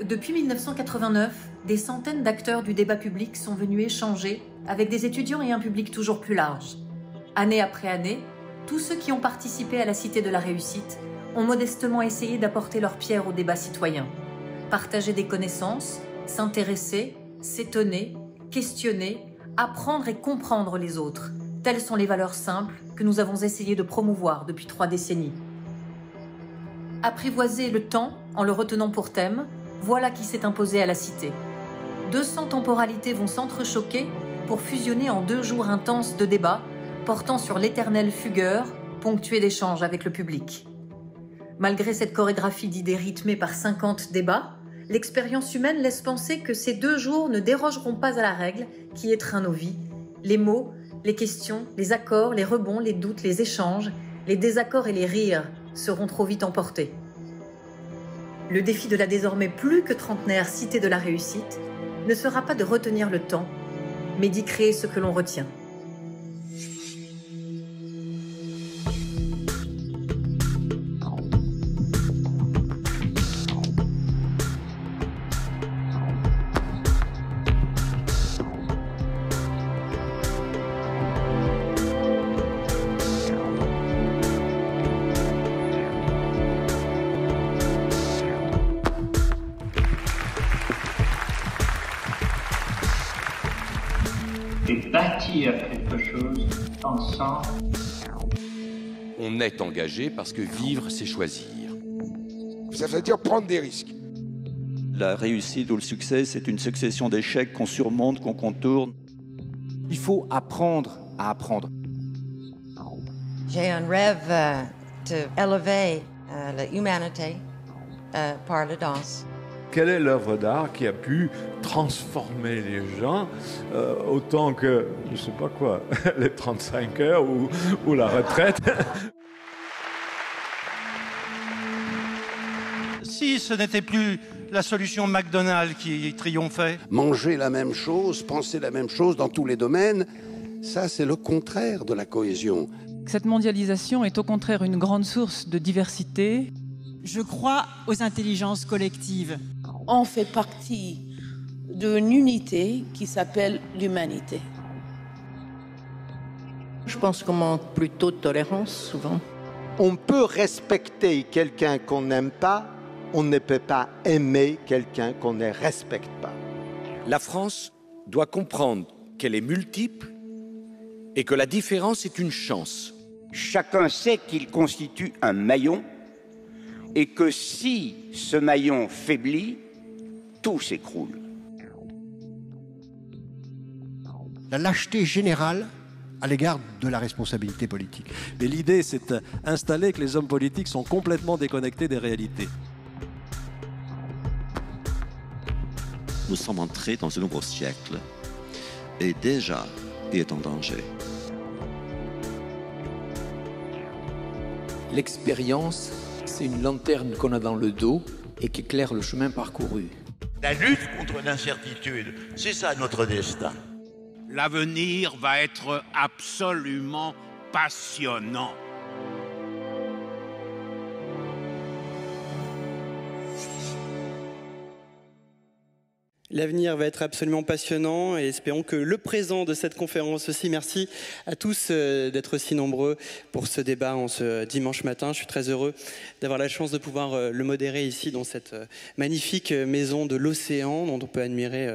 Depuis 1989, des centaines d'acteurs du débat public sont venus échanger avec des étudiants et un public toujours plus large. Année après année, tous ceux qui ont participé à la Cité de la Réussite ont modestement essayé d'apporter leur pierre au débat citoyen. Partager des connaissances, s'intéresser, s'étonner, questionner, apprendre et comprendre les autres. Telles sont les valeurs simples que nous avons essayé de promouvoir depuis 3 décennies. Apprivoiser le temps en le retenant pour thème, voilà qui s'est imposé à la Cité. 200 temporalités vont s'entrechoquer pour fusionner en 2 jours intenses de débats portant sur l'éternel fugueur, ponctué d'échanges avec le public. Malgré cette chorégraphie d'idées rythmée par 50 débats, l'expérience humaine laisse penser que ces 2 jours ne dérogeront pas à la règle qui étreint nos vies. Les mots, les questions, les accords, les rebonds, les doutes, les échanges, les désaccords et les rires seront trop vite emportés. Le défi de la désormais plus que trentenaire Cité de la Réussite ne sera pas de retenir le temps, mais d'y créer ce que l'on retient. Et bâtir quelque chose ensemble. On est engagé parce que vivre, c'est choisir. Ça veut dire prendre des risques. La réussite ou le succès, c'est une succession d'échecs qu'on surmonte, qu'on contourne. Il faut apprendre à apprendre. J'ai un rêve d'élever l'humanité par la danse. Quelle est l'œuvre d'art qui a pu transformer les gens autant que, je ne sais pas quoi, les 35 heures ou la retraite? Si ce n'était plus la solution McDonald's qui triomphait. Manger la même chose, penser la même chose dans tous les domaines, ça c'est le contraire de la cohésion. Cette mondialisation est au contraire une grande source de diversité. Je crois aux intelligences collectives. On fait partie d'une unité qui s'appelle l'humanité. Je pense qu'on manque plutôt de tolérance, souvent. On peut respecter quelqu'un qu'on n'aime pas, on ne peut pas aimer quelqu'un qu'on ne respecte pas. La France doit comprendre qu'elle est multiple et que la différence est une chance. Chacun sait qu'il constitue un maillon et que si ce maillon faiblit, tout s'écroule. La lâcheté générale à l'égard de la responsabilité politique. Mais l'idée, c'est d'installer que les hommes politiques sont complètement déconnectés des réalités. Nous sommes entrés dans un nouveau siècle et déjà, il est en danger. L'expérience, c'est une lanterne qu'on a dans le dos et qui éclaire le chemin parcouru. La lutte contre l'incertitude, c'est ça notre destin. L'avenir va être absolument passionnant. L'avenir va être absolument passionnant et espérons que le présent de cette conférence aussi. Merci à tous d'être si nombreux pour ce débat en ce dimanche matin. Je suis très heureux d'avoir la chance de pouvoir le modérer ici dans cette magnifique maison de l'océan dont on peut admirer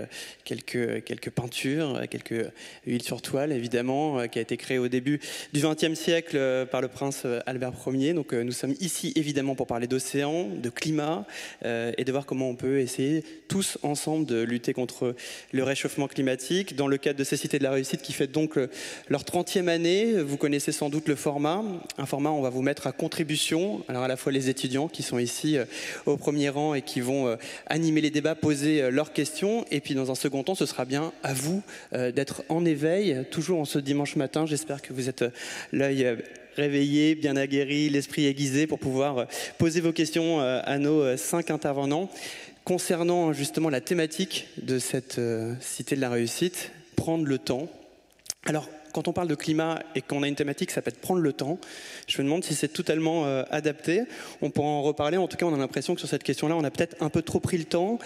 quelques peintures, quelques huiles sur toile évidemment, qui a été créée au début du XXe siècle par le prince Albert Ier. Donc nous sommes ici évidemment pour parler d'océan, de climat et de voir comment on peut essayer tous ensemble de lutter contre le réchauffement climatique dans le cadre de ces cités de la réussite qui fêtent donc leur 30e année. Vous connaissez sans doute le format. Un format, on va vous mettre à contribution. Alors à la fois les étudiants qui sont ici au premier rang et qui vont animer les débats, poser leurs questions. Et puis dans un second temps, ce sera bien à vous d'être en éveil, toujours en ce dimanche matin. J'espère que vous êtes l'œil réveillé, bien aguerri, l'esprit aiguisé pour pouvoir poser vos questions à nos 5 intervenants. Concernant justement la thématique de cette Cité de la Réussite, prendre le temps. Alors, quand on parle de climat et qu'on a une thématique qui s'appelle prendre le temps, je me demande si c'est totalement adapté. On pourra en reparler. En tout cas, on a l'impression que sur cette question-là, on a peut-être un peu trop pris le temps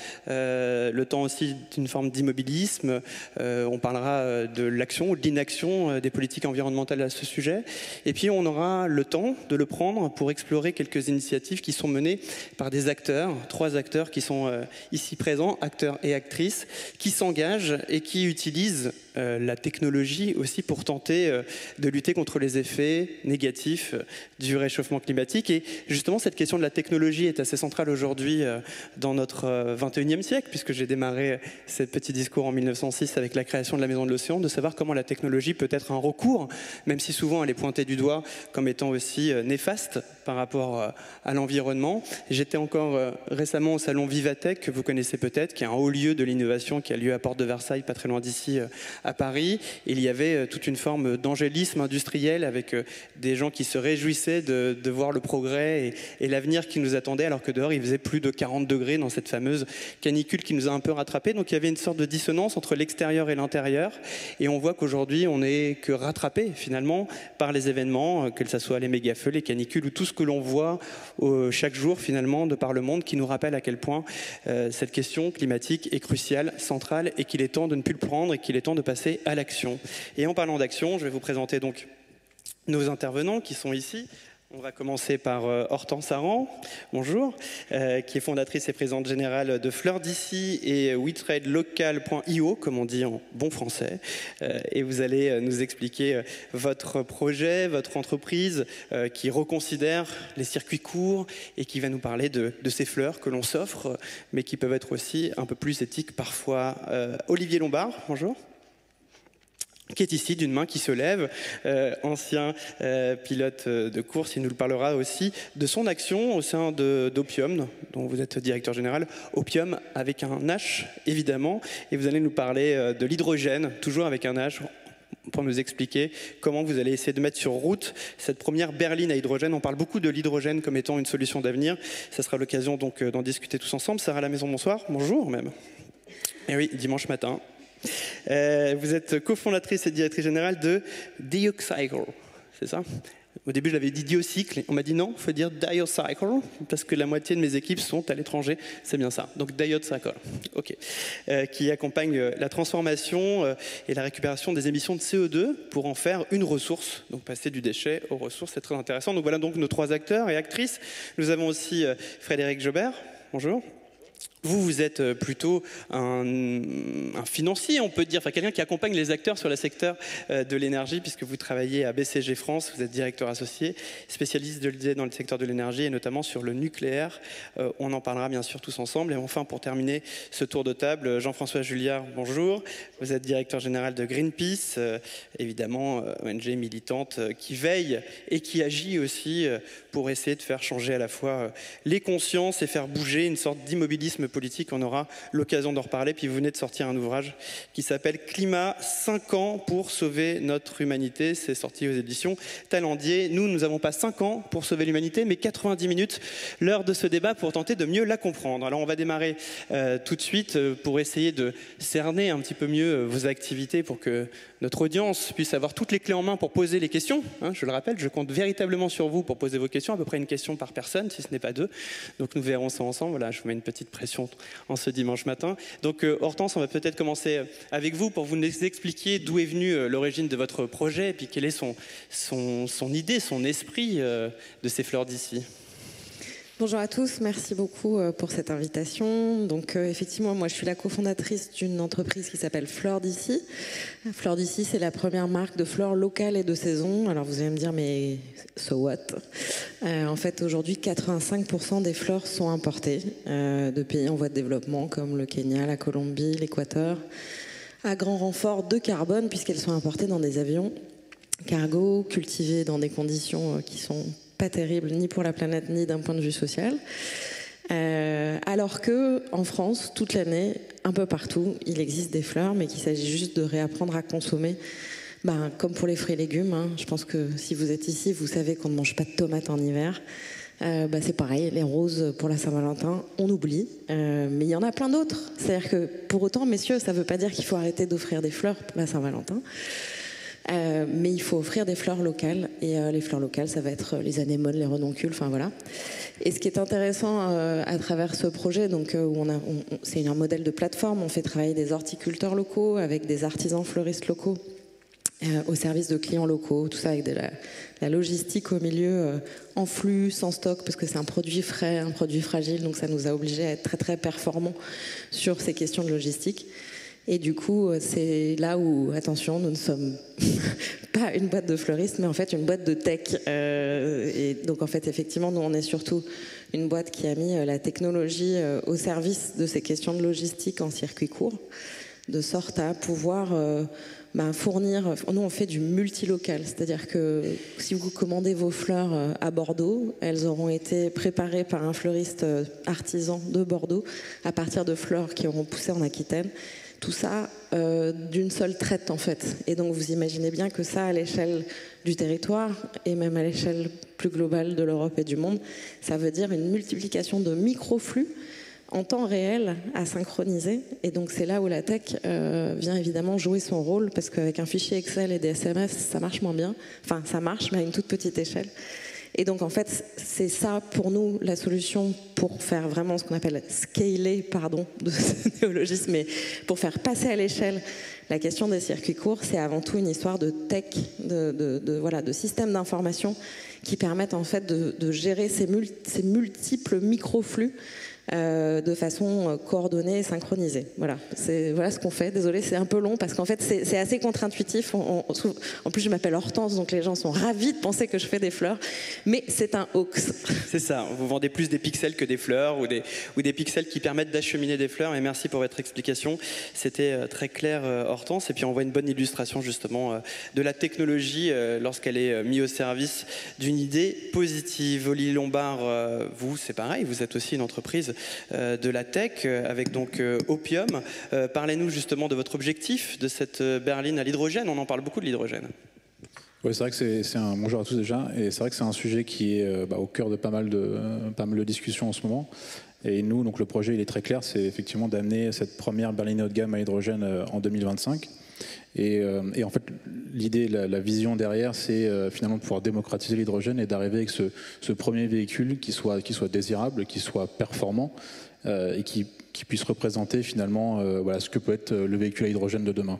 aussi d'une forme d'immobilisme. On parlera de l'action ou de l'inaction des politiques environnementales à ce sujet. Et puis, on aura le temps de le prendre pour explorer quelques initiatives qui sont menées par des acteurs, 3 acteurs qui sont ici présents, acteurs et actrices, qui s'engagent et qui utilisent la technologie aussi pour tenter de lutter contre les effets négatifs du réchauffement climatique. Et justement, cette question de la technologie est assez centrale aujourd'hui dans notre 21e siècle, puisque j'ai démarré ce petit discours en 1906 avec la création de la Maison de l'Océan, de savoir comment la technologie peut être un recours, même si souvent elle est pointée du doigt comme étant aussi néfaste par rapport à l'environnement. J'étais encore récemment au salon Vivatech, que vous connaissez peut-être, qui est un haut lieu de l'innovation qui a lieu à Porte de Versailles, pas très loin d'ici, à Paris. Il y avait toute une forme d'angélisme industriel avec des gens qui se réjouissaient de voir le progrès et l'avenir qui nous attendait, alors que dehors il faisait plus de 40 degrés dans cette fameuse canicule qui nous a un peu rattrapés. Donc il y avait une sorte de dissonance entre l'extérieur et l'intérieur, et on voit qu'aujourd'hui on n'est que rattrapé finalement par les événements, que ce soit les méga-feux, les canicules ou tout ce que l'on voit chaque jour finalement de par le monde, qui nous rappelle à quel point cette question climatique est cruciale, centrale, et qu'il est temps de ne plus le prendre et qu'il est temps de passer à l'action. Et en parlant d'action, je vais vous présenter donc nos intervenants qui sont ici. On va commencer par Hortense Aran, bonjour, qui est fondatrice et présidente générale de Fleurs d'ici et WeTradeLocal.io, comme on dit en bon français. Et vous allez nous expliquer votre projet, votre entreprise qui reconsidère les circuits courts et qui va nous parler de ces fleurs que l'on s'offre, mais qui peuvent être aussi un peu plus éthiques parfois. Olivier Lombard, bonjour, qui est ici d'une main qui se lève, ancien pilote de course. Il nous parlera aussi de son action au sein d'Opium, dont vous êtes directeur général. Opium avec un H, évidemment. Et vous allez nous parler de l'hydrogène, toujours avec un H, pour nous expliquer comment vous allez essayer de mettre sur route cette première berline à hydrogène. On parle beaucoup de l'hydrogène comme étant une solution d'avenir. Ça sera l'occasion donc d'en discuter tous ensemble. Sarah Lamaison, bonsoir. Bonjour même. Et oui, dimanche matin. Vous êtes cofondatrice et directrice générale de Diocycle, c'est ça? Au début, je l'avais dit Diocycle. On m'a dit non, il faut dire Diocycle, parce que la moitié de mes équipes sont à l'étranger. C'est bien ça. Donc Diocycle, ok. Qui accompagne la transformation et la récupération des émissions de CO2 pour en faire une ressource. Donc passer du déchet aux ressources, c'est très intéressant. Donc voilà donc nos 3 acteurs et actrices. Nous avons aussi Frédéric Jobert. Bonjour. Vous êtes plutôt un financier, on peut dire, enfin quelqu'un qui accompagne les acteurs sur le secteur de l'énergie, puisque vous travaillez à BCG France, vous êtes directeur associé, spécialiste, je le disais, dans le secteur de l'énergie et notamment sur le nucléaire. On en parlera bien sûr tous ensemble. Et enfin, pour terminer ce tour de table, Jean-François Julliard, bonjour. Vous êtes directeur général de Greenpeace, évidemment ONG militante qui veille et qui agit aussi pour essayer de faire changer à la fois les consciences et faire bouger une sorte d'immobilisme politique. On aura l'occasion d'en reparler. Puis vous venez de sortir un ouvrage qui s'appelle Climat, 5 ans pour sauver notre humanité. C'est sorti aux éditions Talendier. Nous n'avons pas 5 ans pour sauver l'humanité, mais 90 minutes, l'heure de ce débat pour tenter de mieux la comprendre. Alors on va démarrer tout de suite pour essayer de cerner un petit peu mieux vos activités pour que notre audience puisse avoir toutes les clés en main pour poser les questions. Je le rappelle, je compte véritablement sur vous pour poser vos questions, à peu près une question par personne, si ce n'est pas 2. Donc nous verrons ça ensemble. Voilà, je vous mets une petite pression en ce dimanche matin. Donc Hortense, on va peut-être commencer avec vous pour vous nous expliquer d'où est venue l'origine de votre projet et puis quelle est son idée, son esprit de ces fleurs d'ici. Bonjour à tous, merci beaucoup pour cette invitation. Donc effectivement, moi je suis la cofondatrice d'une entreprise qui s'appelle Fleurs d'ici. Fleurs d'ici, c'est la première marque de fleurs locales et de saison. Alors vous allez me dire, mais so what? En fait, aujourd'hui, 85% des fleurs sont importées de pays en voie de développement comme le Kenya, la Colombie, l'Équateur, à grand renfort de carbone puisqu'elles sont importées dans des avions cargo, cultivées dans des conditions qui sont pas terrible ni pour la planète ni d'un point de vue social, alors que en France toute l'année un peu partout il existe des fleurs, mais qu'il s'agit juste de réapprendre à consommer, comme pour les fruits et légumes. Je pense que si vous êtes ici vous savez qu'on ne mange pas de tomates en hiver. C'est pareil, les roses pour la Saint-Valentin, on oublie, mais il y en a plein d'autres. C'est-à-dire que pour autant, messieurs, ça ne veut pas dire qu'il faut arrêter d'offrir des fleurs pour la Saint-Valentin. Mais il faut offrir des fleurs locales. Et les fleurs locales, ça va être les anémones, les renoncules, enfin voilà. Et ce qui est intéressant à travers ce projet, donc c'est un modèle de plateforme. On fait travailler des horticulteurs locaux avec des artisans fleuristes locaux au service de clients locaux, tout ça avec de la logistique au milieu, en flux, sans stock, parce que c'est un produit frais, un produit fragile, donc ça nous a obligés à être très très performants sur ces questions de logistique. Et du coup, c'est là où, attention, nous ne sommes pas une boîte de fleuristes, mais en fait une boîte de tech. Et donc en fait, effectivement, nous on est surtout une boîte qui a mis la technologie au service de ces questions de logistique en circuit court, de sorte à pouvoir fournir. Nous on fait du multilocal, c'est-à-dire que si vous commandez vos fleurs à Bordeaux, elles auront été préparées par un fleuriste artisan de Bordeaux à partir de fleurs qui auront poussé en Aquitaine. Tout ça d'une seule traite en fait. Et donc vous imaginez bien que ça, à l'échelle du territoire et même à l'échelle plus globale de l'Europe et du monde, ça veut dire une multiplication de microflux en temps réel à synchroniser. Et donc c'est là où la tech vient évidemment jouer son rôle, parce qu'avec un fichier Excel et des SMS, ça marche moins bien. Enfin, ça marche, mais à une toute petite échelle. Et donc en fait, c'est ça pour nous la solution pour faire vraiment ce qu'on appelle scaler, pardon de ce néologisme, mais pour faire passer à l'échelle la question des circuits courts, c'est avant tout une histoire de tech, de systèmes d'information qui permettent en fait de gérer ces multiples microflux de façon coordonnée et synchronisée. Voilà ce qu'on fait. Désolée, c'est un peu long parce qu'en fait c'est assez contre-intuitif. En plus je m'appelle Hortense, donc les gens sont ravis de penser que je fais des fleurs, mais c'est un hoax. C'est ça, vous vendez plus des pixels que des fleurs, ou des pixels qui permettent d'acheminer des fleurs. Et merci pour votre explication, c'était très clair, Hortense. Et puis on voit une bonne illustration justement de la technologie lorsqu'elle est mise au service d'une idée positive. Olivier Lombard, vous c'est pareil, vous êtes aussi une entreprise de la tech avec donc Opium. Parlez-nous justement de votre objectif de cette berline à l'hydrogène. On en parle beaucoup de l'hydrogène. Oui, c'est vrai que c'est un bonjour à tous déjà, et c'est vrai que c'est un sujet qui est au cœur de pas mal de discussions en ce moment. Et nous, donc le projet, il est très clair, c'est effectivement d'amener cette première berline haut de gamme à hydrogène en 2025. Et en fait, l'idée, la vision derrière, c'est finalement de pouvoir démocratiser l'hydrogène et d'arriver avec ce premier véhicule qui soit désirable, qui soit performant et qui puisse représenter finalement ce que peut être le véhicule à hydrogène de demain.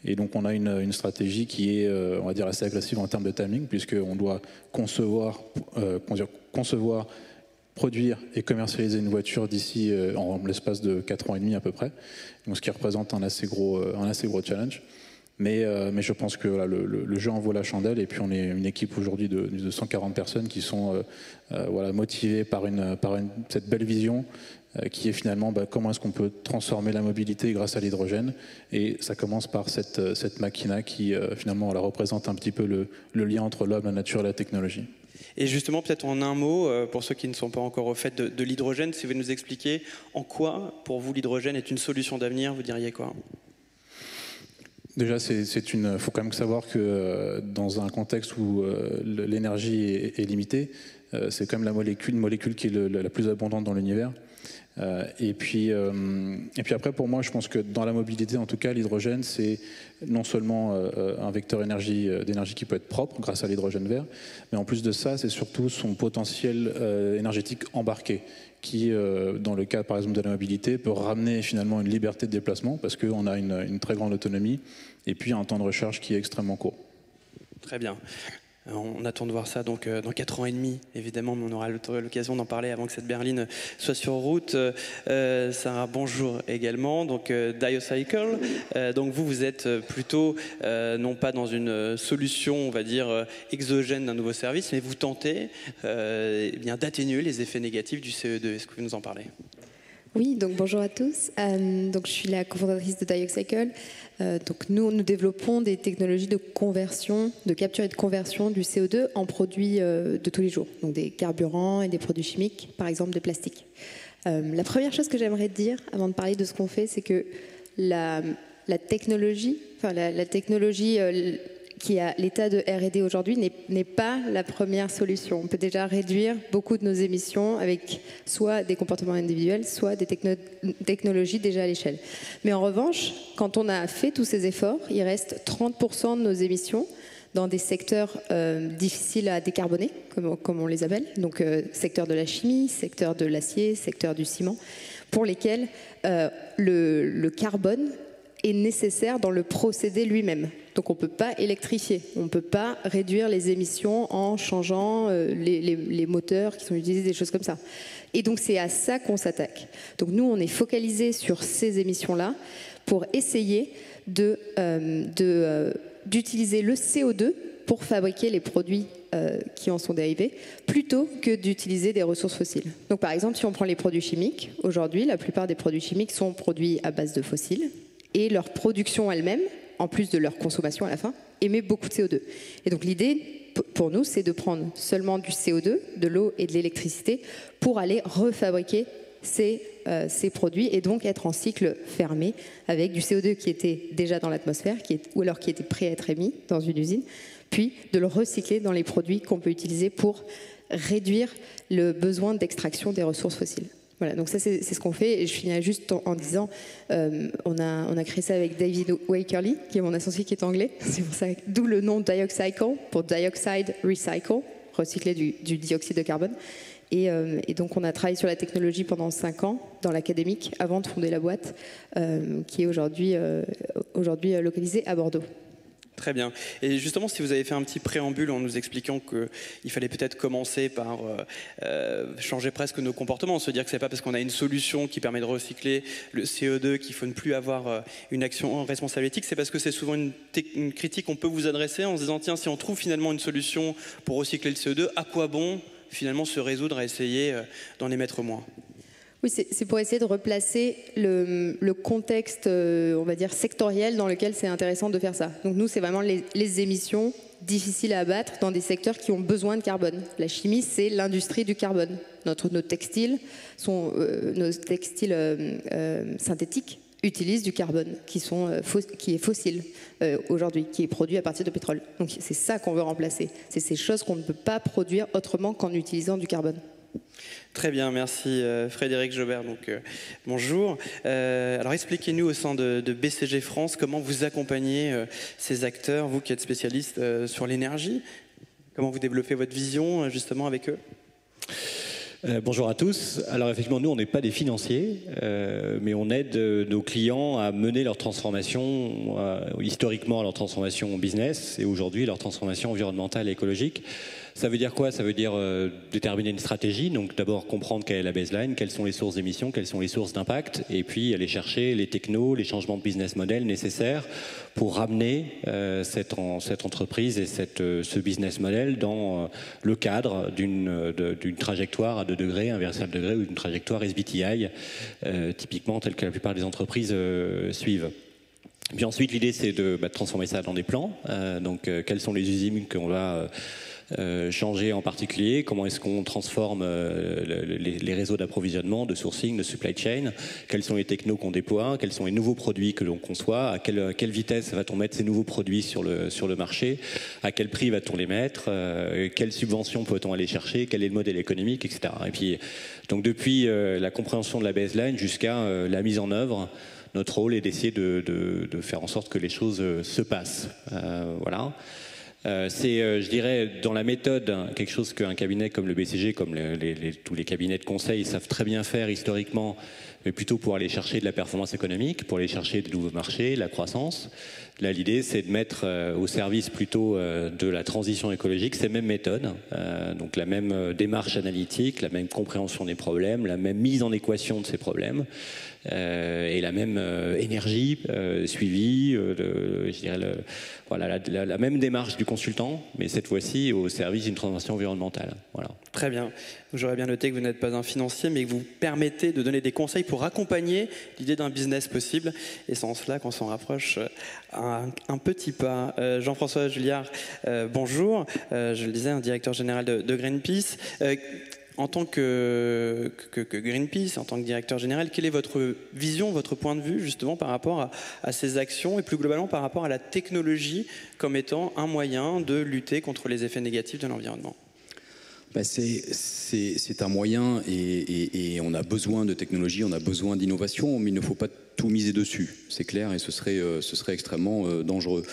Et donc on a une stratégie qui est, on va dire, assez agressive en termes de timing, puisqu'on doit concevoir, produire et commercialiser une voiture d'ici en l'espace de 4 ans et demi à peu près, donc ce qui représente un assez gros challenge. Mais je pense que le jeu en vaut la chandelle, et puis on est une équipe aujourd'hui de 140 personnes qui sont motivées par cette belle vision qui est finalement comment est-ce qu'on peut transformer la mobilité grâce à l'hydrogène. Et ça commence par cette machina qui finalement représente un petit peu le lien entre l'homme, la nature et la technologie. Et justement, peut-être en un mot, pour ceux qui ne sont pas encore au fait de l'hydrogène, si vous nous expliquer en quoi, pour vous, l'hydrogène est une solution d'avenir, vous diriez quoi ? Déjà, faut quand même savoir que dans un contexte où l'énergie est limitée, c'est quand même une molécule qui est la plus abondante dans l'univers. Et puis après, pour moi, je pense que dans la mobilité, en tout cas, l'hydrogène, c'est non seulement un vecteur d'énergie qui peut être propre grâce à l'hydrogène vert, mais en plus de ça, c'est surtout son potentiel énergétique embarqué, qui, dans le cas par exemple de la mobilité, peut ramener finalement une liberté de déplacement parce qu'on a une très grande autonomie et puis un temps de recharge qui est extrêmement court. Très bien. On attend de voir ça donc dans 4 ans et demi, évidemment, mais on aura l'occasion d'en parler avant que cette berline soit sur route. Sarah, bonjour également. Donc Diocycle, donc vous êtes plutôt non pas dans une solution, on va dire, exogène d'un nouveau service, mais vous tentez d'atténuer les effets négatifs du CE2. Est-ce que vous nous en parlez ? Oui, donc bonjour à tous. Donc je suis la cofondatrice de Diocycle. Donc nous développons des technologies de conversion, de capture et de conversion du CO2 en produits de tous les jours, donc des carburants et des produits chimiques, par exemple de plastique. La première chose que j'aimerais dire avant de parler de ce qu'on fait, c'est que la technologie, la technologie qui est à l'état de R&D aujourd'hui, n'est pas la première solution. On peut déjà réduire beaucoup de nos émissions avec soit des comportements individuels, soit des technologies déjà à l'échelle. Mais en revanche, quand on a fait tous ces efforts, il reste 30% de nos émissions dans des secteurs difficiles à décarboner, comme on les appelle, donc secteur de la chimie, secteur de l'acier, secteur du ciment, pour lesquels le carbone est nécessaire dans le procédé lui-même. Donc on ne peut pas électrifier, on ne peut pas réduire les émissions en changeant les moteurs qui sont utilisés, des choses comme ça. Et donc c'est à ça qu'on s'attaque. Donc nous, on est focalisé sur ces émissions-là pour essayer d'utiliser le CO2 pour fabriquer les produits qui en sont dérivés, plutôt que d'utiliser des ressources fossiles. Donc par exemple, si on prend les produits chimiques, aujourd'hui, la plupart des produits chimiques sont produits à base de fossiles, et leur production elle-même, en plus de leur consommation à la fin, émet beaucoup de CO2. Et donc l'idée, pour nous, c'est de prendre seulement du CO2, de l'eau et de l'électricité, pour aller refabriquer ces produits et donc être en cycle fermé avec du CO2 qui était déjà dans l'atmosphère ou alors qui était prêt à être émis dans une usine, puis de le recycler dans les produits qu'on peut utiliser pour réduire le besoin d'extraction des ressources fossiles. Voilà, donc ça c'est ce qu'on fait, et je finirai juste en disant, on a créé ça avec David Wakerly, qui est mon associé qui est anglais, c'est pour ça, d'où le nom Dioxycle, pour Dioxide Recycle, recycler du dioxyde de carbone. Et donc on a travaillé sur la technologie pendant 5 ans dans l'académique, avant de fonder la boîte, qui est aujourd'hui localisée à Bordeaux. Très bien. Et justement, si vous avez fait un petit préambule en nous expliquant qu'il fallait peut-être commencer par changer presque nos comportements, se dire que c'est pas parce qu'on a une solution qui permet de recycler le CO2 qu'il faut ne plus avoir une action responsable éthique, c'est parce que c'est souvent une critique qu'on peut vous adresser en se disant tiens, si on trouve finalement une solution pour recycler le CO2, à quoi bon finalement se résoudre à essayer d'en émettre moins? Oui, c'est pour essayer de replacer le contexte, on va dire, sectoriel dans lequel c'est intéressant de faire ça. Donc nous, c'est vraiment les émissions difficiles à abattre dans des secteurs qui ont besoin de carbone. La chimie, c'est l'industrie du carbone. Nos textiles synthétiques utilisent du carbone qui est fossile aujourd'hui, qui est produit à partir de pétrole. Donc c'est ça qu'on veut remplacer. C'est ces choses qu'on ne peut pas produire autrement qu'en utilisant du carbone. Très bien, merci Frédéric Jobert. Donc, bonjour. Alors expliquez-nous au sein de BCG France comment vous accompagnez ces acteurs, vous qui êtes spécialiste sur l'énergie. Comment vous développez votre vision justement avec eux? Bonjour à tous. Alors effectivement, nous, on n'est pas des financiers, mais on aide nos clients à mener leur transformation, historiquement leur transformation business et aujourd'hui leur transformation environnementale et écologique. Ça veut dire quoi? Ça veut dire déterminer une stratégie, donc d'abord comprendre quelle est la baseline, quelles sont les sources d'émissions, quelles sont les sources d'impact, et puis aller chercher les technos, les changements de business model nécessaires pour ramener cette entreprise et ce business model dans le cadre d'une trajectoire à 2 degrés, 1,5 degré, ou d'une trajectoire SBTI, typiquement telle que la plupart des entreprises suivent. Puis ensuite, l'idée, c'est de transformer ça dans des plans. Donc, quelles sont les usines qu'on va changer en particulier, comment est-ce qu'on transforme les réseaux d'approvisionnement, de sourcing, de supply chain, quels sont les technos qu'on déploie, quels sont les nouveaux produits que l'on conçoit, à quelle vitesse va-t-on mettre ces nouveaux produits sur le marché, à quel prix va-t-on les mettre, quelles subventions peut-on aller chercher, quel est le modèle économique, etc. Et puis, donc depuis la compréhension de la baseline jusqu'à la mise en œuvre, notre rôle est d'essayer de faire en sorte que les choses se passent. Voilà. C'est, je dirais, dans la méthode, quelque chose qu'un cabinet comme le BCG, comme tous les cabinets de conseil savent très bien faire historiquement, mais plutôt pour aller chercher de la performance économique, pour aller chercher de nouveaux marchés, la croissance. Là, l'idée, c'est de mettre au service plutôt de la transition écologique ces mêmes méthodes, donc la même démarche analytique, la même compréhension des problèmes, la même mise en équation de ces problèmes, et la même énergie suivie, je dirais voilà, la même démarche du consultant, mais cette fois-ci au service d'une transition environnementale. Voilà. Très bien. J'aurais bien noté que vous n'êtes pas un financier, mais que vous permettez de donner des conseils pour accompagner l'idée d'un business possible. Et c'est en cela qu'on s'en rapproche un petit pas. Jean-François Julliard, bonjour. Je le disais, un directeur général de Greenpeace. En tant que Greenpeace, en tant que directeur général, quelle est votre vision, votre point de vue justement par rapport à ces actions et plus globalement par rapport à la technologie comme étant un moyen de lutter contre les effets négatifs de l'environnement? C'est un moyen et on a besoin de technologie, on a besoin d'innovation, mais il ne faut pas tout miser dessus, c'est clair, et ce serait extrêmement dangereux.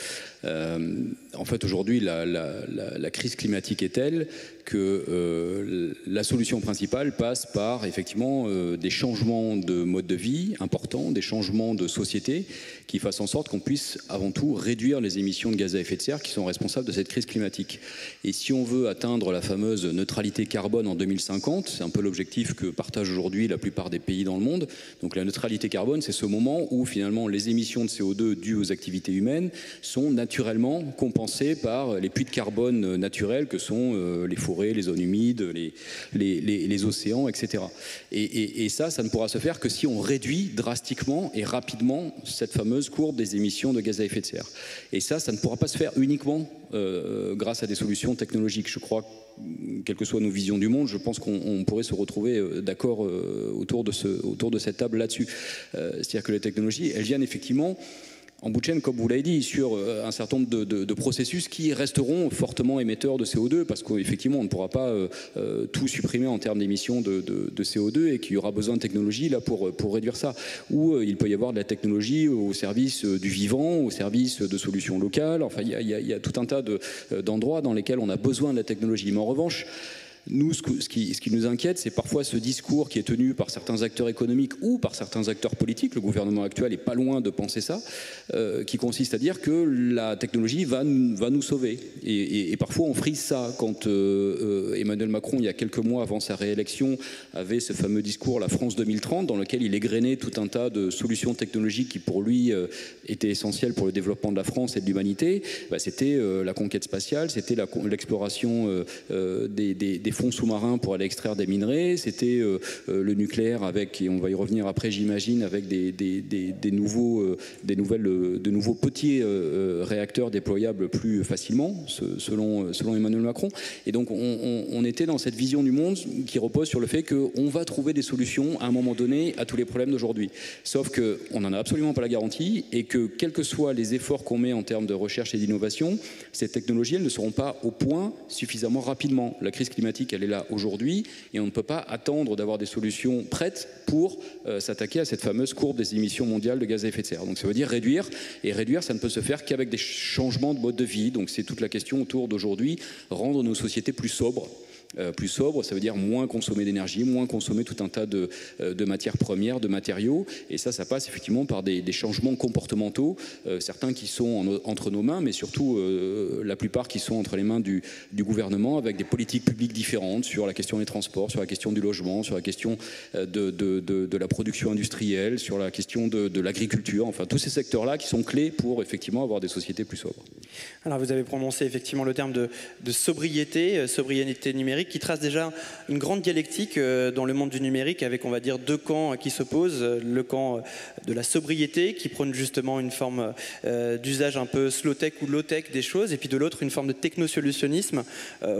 En fait, aujourd'hui, la crise climatique est telle que la solution principale passe par effectivement des changements de mode de vie importants, des changements de société qui fassent en sorte qu'on puisse avant tout réduire les émissions de gaz à effet de serre qui sont responsables de cette crise climatique. Et si on veut atteindre la fameuse neutralité carbone en 2050, c'est un peu l'objectif que partagent aujourd'hui la plupart des pays dans le monde. Donc la neutralité carbone, c'est ce moment où finalement les émissions de CO2 dues aux activités humaines sont naturellement compensées par les puits de carbone naturels que sont les forêts, les zones humides, les océans, etc. Et ça ne pourra se faire que si on réduit drastiquement et rapidement cette fameuse courbe des émissions de gaz à effet de serre. Et ça ne pourra pas se faire uniquement grâce à des solutions technologiques. Je crois, quelles que soient nos visions du monde, je pense qu'on pourrait se retrouver d'accord autour de cette table là-dessus. C'est-à-dire que les technologies, elles viennent effectivement en bout de chaîne, comme vous l'avez dit, sur un certain nombre de processus qui resteront fortement émetteurs de CO2, parce qu'effectivement, on ne pourra pas tout supprimer en termes d'émissions de CO2 et qu'il y aura besoin de technologie là pour réduire ça. Ou il peut y avoir de la technologie au service du vivant, au service de solutions locales. Enfin, il y a tout un tas d'endroits dans lesquels on a besoin de la technologie. Mais en revanche, nous, ce qui nous inquiète, c'est parfois ce discours qui est tenu par certains acteurs économiques ou par certains acteurs politiques, le gouvernement actuel n'est pas loin de penser ça, qui consiste à dire que la technologie va nous sauver. Et parfois on frise ça. Quand Emmanuel Macron, il y a quelques mois avant sa réélection, avait ce fameux discours La France 2030, dans lequel il égrenait tout un tas de solutions technologiques qui pour lui étaient essentielles pour le développement de la France et de l'humanité, c'était la conquête spatiale, c'était l'exploration des fonds sous-marins pour aller extraire des minerais, c'était le nucléaire avec, et on va y revenir après j'imagine, avec de nouveaux petits réacteurs déployables plus facilement, selon Emmanuel Macron. Et donc on était dans cette vision du monde qui repose sur le fait qu'on va trouver des solutions à un moment donné à tous les problèmes d'aujourd'hui. Sauf qu'on n'en a absolument pas la garantie et que quels que soient les efforts qu'on met en termes de recherche et d'innovation, ces technologies elles ne seront pas au point suffisamment rapidement. La crise climatique elle est là aujourd'hui et on ne peut pas attendre d'avoir des solutions prêtes pour s'attaquer à cette fameuse courbe des émissions mondiales de gaz à effet de serre. Donc ça veut dire réduire, et réduire ça ne peut se faire qu'avec des changements de mode de vie. Donc c'est toute la question autour d'aujourd'hui, rendre nos sociétés plus sobres. Plus sobre, ça veut dire moins consommer d'énergie, moins consommer tout un tas de matières premières, de matériaux, et ça passe effectivement par des changements comportementaux, certains qui sont entre nos mains, mais surtout la plupart qui sont entre les mains du gouvernement, avec des politiques publiques différentes sur la question des transports, sur la question du logement, sur la question de la production industrielle, sur la question de l'agriculture, enfin tous ces secteurs-là qui sont clés pour effectivement avoir des sociétés plus sobres. Alors vous avez prononcé effectivement le terme de sobriété numérique, qui trace déjà une grande dialectique dans le monde du numérique avec, on va dire, deux camps qui s'opposent. Le camp de la sobriété qui prône justement une forme d'usage un peu slow-tech ou low-tech des choses, et puis de l'autre une forme de technosolutionnisme.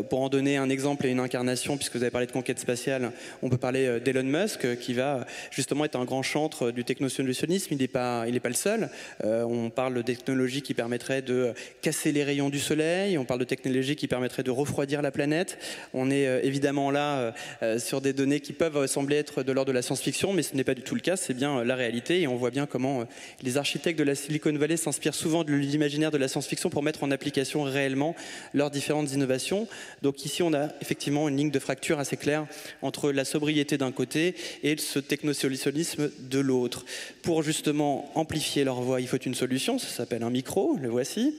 Pour en donner un exemple et une incarnation, puisque vous avez parlé de conquête spatiale, on peut parler d'Elon Musk qui va justement être un grand chantre du technosolutionnisme. Il n'est pas le seul. On parle de technologies qui permettraient de casser les rayons du soleil, on parle de technologies qui permettraient de refroidir la planète. On est évidemment là sur des données qui peuvent sembler être de l'ordre de la science-fiction, mais ce n'est pas du tout le cas, c'est bien la réalité, et on voit bien comment les architectes de la Silicon Valley s'inspirent souvent de l'imaginaire de la science-fiction pour mettre en application réellement leurs différentes innovations. Donc ici on a effectivement une ligne de fracture assez claire entre la sobriété d'un côté et ce technosolutionnisme de l'autre. Pour justement amplifier leur voix, il faut une solution, ça s'appelle un micro, le voici.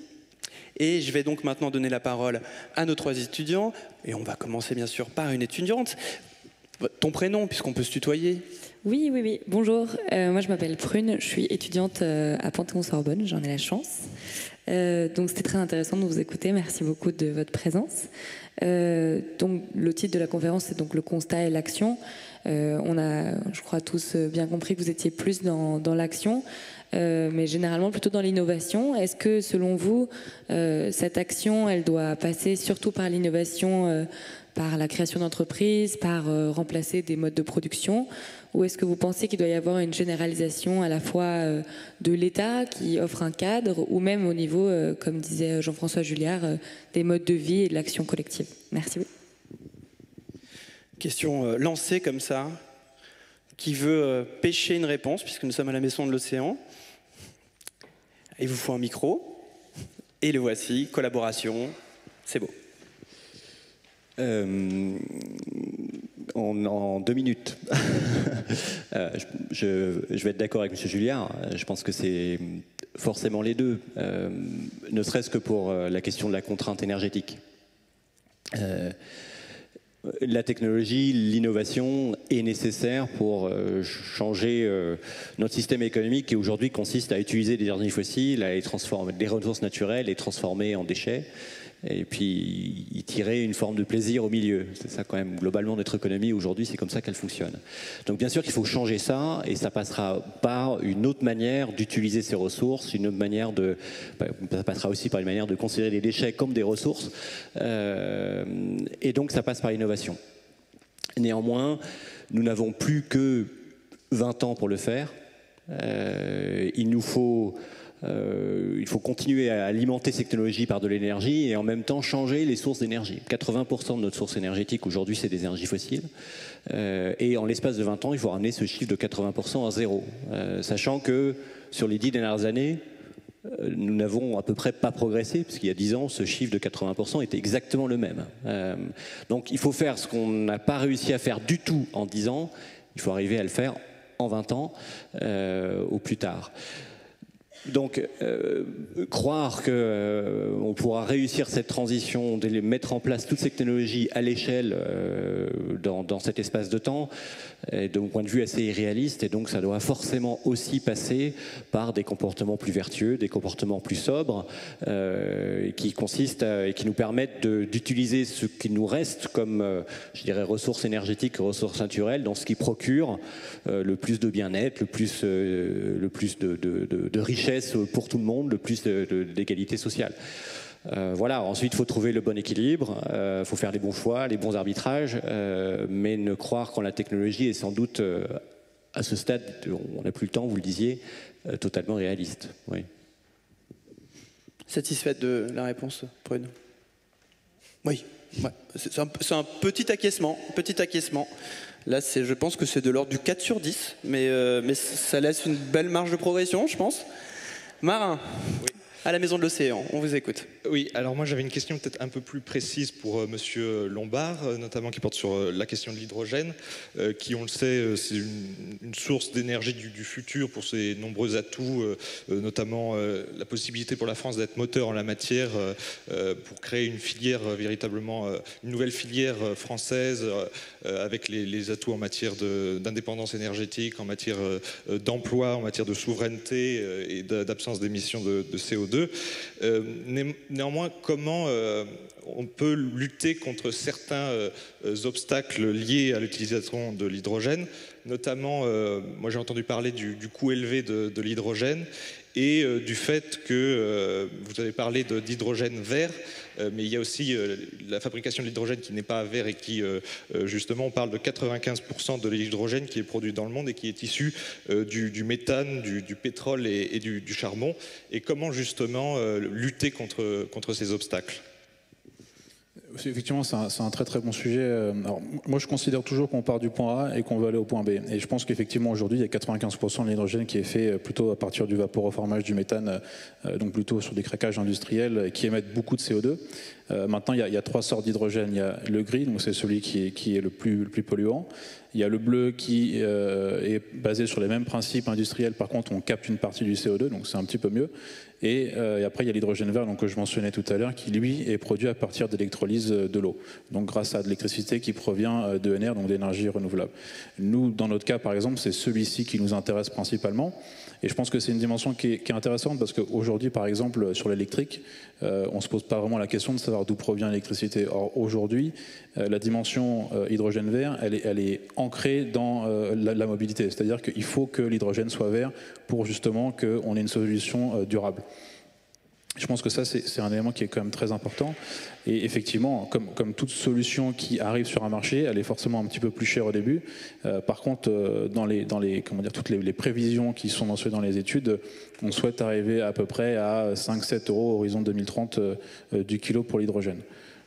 Et je vais donc maintenant donner la parole à nos trois étudiants. Et on va commencer bien sûr par une étudiante. Ton prénom, puisqu'on peut se tutoyer. Oui. Bonjour, moi je m'appelle Prune, je suis étudiante à Panthéon-Sorbonne, j'en ai la chance. Donc c'était très intéressant de vous écouter, merci beaucoup de votre présence. Donc le titre de la conférence, c'est donc le constat et l'action. On a, je crois, tous bien compris que vous étiez plus dans l'action. mais généralement plutôt dans l'innovation. Est-ce que selon vous, cette action, elle doit passer surtout par l'innovation, par la création d'entreprises, par remplacer des modes de production, ou est-ce que vous pensez qu'il doit y avoir une généralisation à la fois de l'État qui offre un cadre, ou même au niveau, comme disait Jean-François Julliard, des modes de vie et de l'action collective? Merci beaucoup. Question lancée comme ça. Qui veut pêcher une réponse, puisque nous sommes à la Maison de l'Océan. Il vous faut un micro. Et le voici, collaboration. C'est beau. En 2 minutes. Je vais être d'accord avec M. Julliard. Je pense que c'est forcément les deux, ne serait-ce que pour la question de la contrainte énergétique. La technologie, l'innovation est nécessaire pour changer notre système économique qui aujourd'hui consiste à utiliser des énergies fossiles, à les transformer, des ressources naturelles, les transformer en déchets, et puis y tirer une forme de plaisir au milieu. C'est ça quand même, globalement, notre économie aujourd'hui, c'est comme ça qu'elle fonctionne. Donc bien sûr qu'il faut changer ça, et ça passera par une autre manière d'utiliser ces ressources, une autre manière de... Ça passera aussi par une manière de considérer les déchets comme des ressources, et donc ça passe par l'innovation. Néanmoins, nous n'avons plus que 20 ans pour le faire. Il faut continuer à alimenter ces technologies par de l'énergie et en même temps changer les sources d'énergie. 80% de notre source énergétique aujourd'hui, c'est des énergies fossiles. Et en l'espace de 20 ans, il faut ramener ce chiffre de 80% à zéro. Sachant que sur les 10 dernières années, nous n'avons à peu près pas progressé, puisqu'il y a 10 ans, ce chiffre de 80% était exactement le même. Donc il faut faire ce qu'on n'a pas réussi à faire du tout en 10 ans, il faut arriver à le faire en 20 ans au plus tard. Donc, croire qu'on pourra réussir cette transition, de mettre en place toutes ces technologies à l'échelle dans cet espace de temps, est de mon point de vue assez irréaliste, et donc ça doit forcément aussi passer par des comportements plus vertueux, des comportements plus sobres, qui consistent et qui nous permettent d'utiliser ce qui nous reste comme, je dirais, ressources énergétiques, ressources naturelles, dans ce qui procure le plus de bien-être, le plus de richesse pour tout le monde, le plus d'égalité sociale. Voilà, ensuite il faut trouver le bon équilibre, il faut faire les bons choix, les bons arbitrages, mais ne croire qu'en la technologie est sans doute, à ce stade, on n'a plus le temps, vous le disiez, totalement réaliste. Oui. Satisfaite de la réponse, Prune? Oui, ouais. C'est un petit acquiescement, Là, je pense que c'est de l'ordre du 4 sur 10, mais ça laisse une belle marge de progression, je pense. Marin, oui. À la Maison de l'Océan, on vous écoute. Oui, alors moi j'avais une question peut-être un peu plus précise pour Monsieur Lombard, notamment qui porte sur la question de l'hydrogène, qui, on le sait, c'est une source d'énergie du futur pour ses nombreux atouts, notamment la possibilité pour la France d'être moteur en la matière pour créer une filière véritablement, une nouvelle filière française avec les atouts en matière d'indépendance énergétique, en matière d'emploi, en matière de souveraineté et d'absence d'émissions de CO2. Néanmoins, comment on peut lutter contre certains obstacles liés à l'utilisation de l'hydrogène, notamment, moi j'ai entendu parler du coût élevé de l'hydrogène et du fait que vous avez parlé d'hydrogène vert, mais il y a aussi la fabrication de l'hydrogène qui n'est pas vert et qui, justement, on parle de 95% de l'hydrogène qui est produit dans le monde et qui est issu du méthane, du pétrole et du charbon. Et comment, justement, lutter contre ces obstacles ? Effectivement, c'est un très très bon sujet. Alors, moi, je considère toujours qu'on part du point A et qu'on veut aller au point B. Et je pense qu'effectivement, aujourd'hui, il y a 95% de l'hydrogène qui est fait plutôt à partir du vaporoformage du méthane, donc plutôt sur des craquages industriels qui émettent beaucoup de CO2. Maintenant, il y a 3 sortes d'hydrogène. Il y a le gris, donc c'est celui qui est le plus polluant. Il y a le bleu qui est basé sur les mêmes principes industriels. Par contre, on capte une partie du CO2, donc c'est un petit peu mieux. Et après, il y a l'hydrogène vert, donc, que je mentionnais tout à l'heure, qui, lui, est produit à partir d'électrolyse de l'eau. Donc grâce à de l'électricité qui provient d'ENR, donc d'énergie renouvelable. Nous, dans notre cas, par exemple, c'est celui-ci qui nous intéresse principalement. Et je pense que c'est une dimension qui est intéressante parce qu'aujourd'hui, par exemple, sur l'électrique, on ne se pose pas vraiment la question de savoir savoir d'où provient l'électricité. Or, aujourd'hui, la dimension hydrogène vert, elle est ancrée dans la mobilité. C'est-à-dire qu'il faut que l'hydrogène soit vert pour justement qu'on ait une solution durable. Je pense que ça, c'est un élément qui est quand même très important. Et effectivement, comme toute solution qui arrive sur un marché, elle est forcément un petit peu plus chère au début. Par contre, dans toutes les prévisions qui sont mentionnées dans les études, on souhaite arriver à peu près à 5-7 euros horizon 2030 du kilo pour l'hydrogène.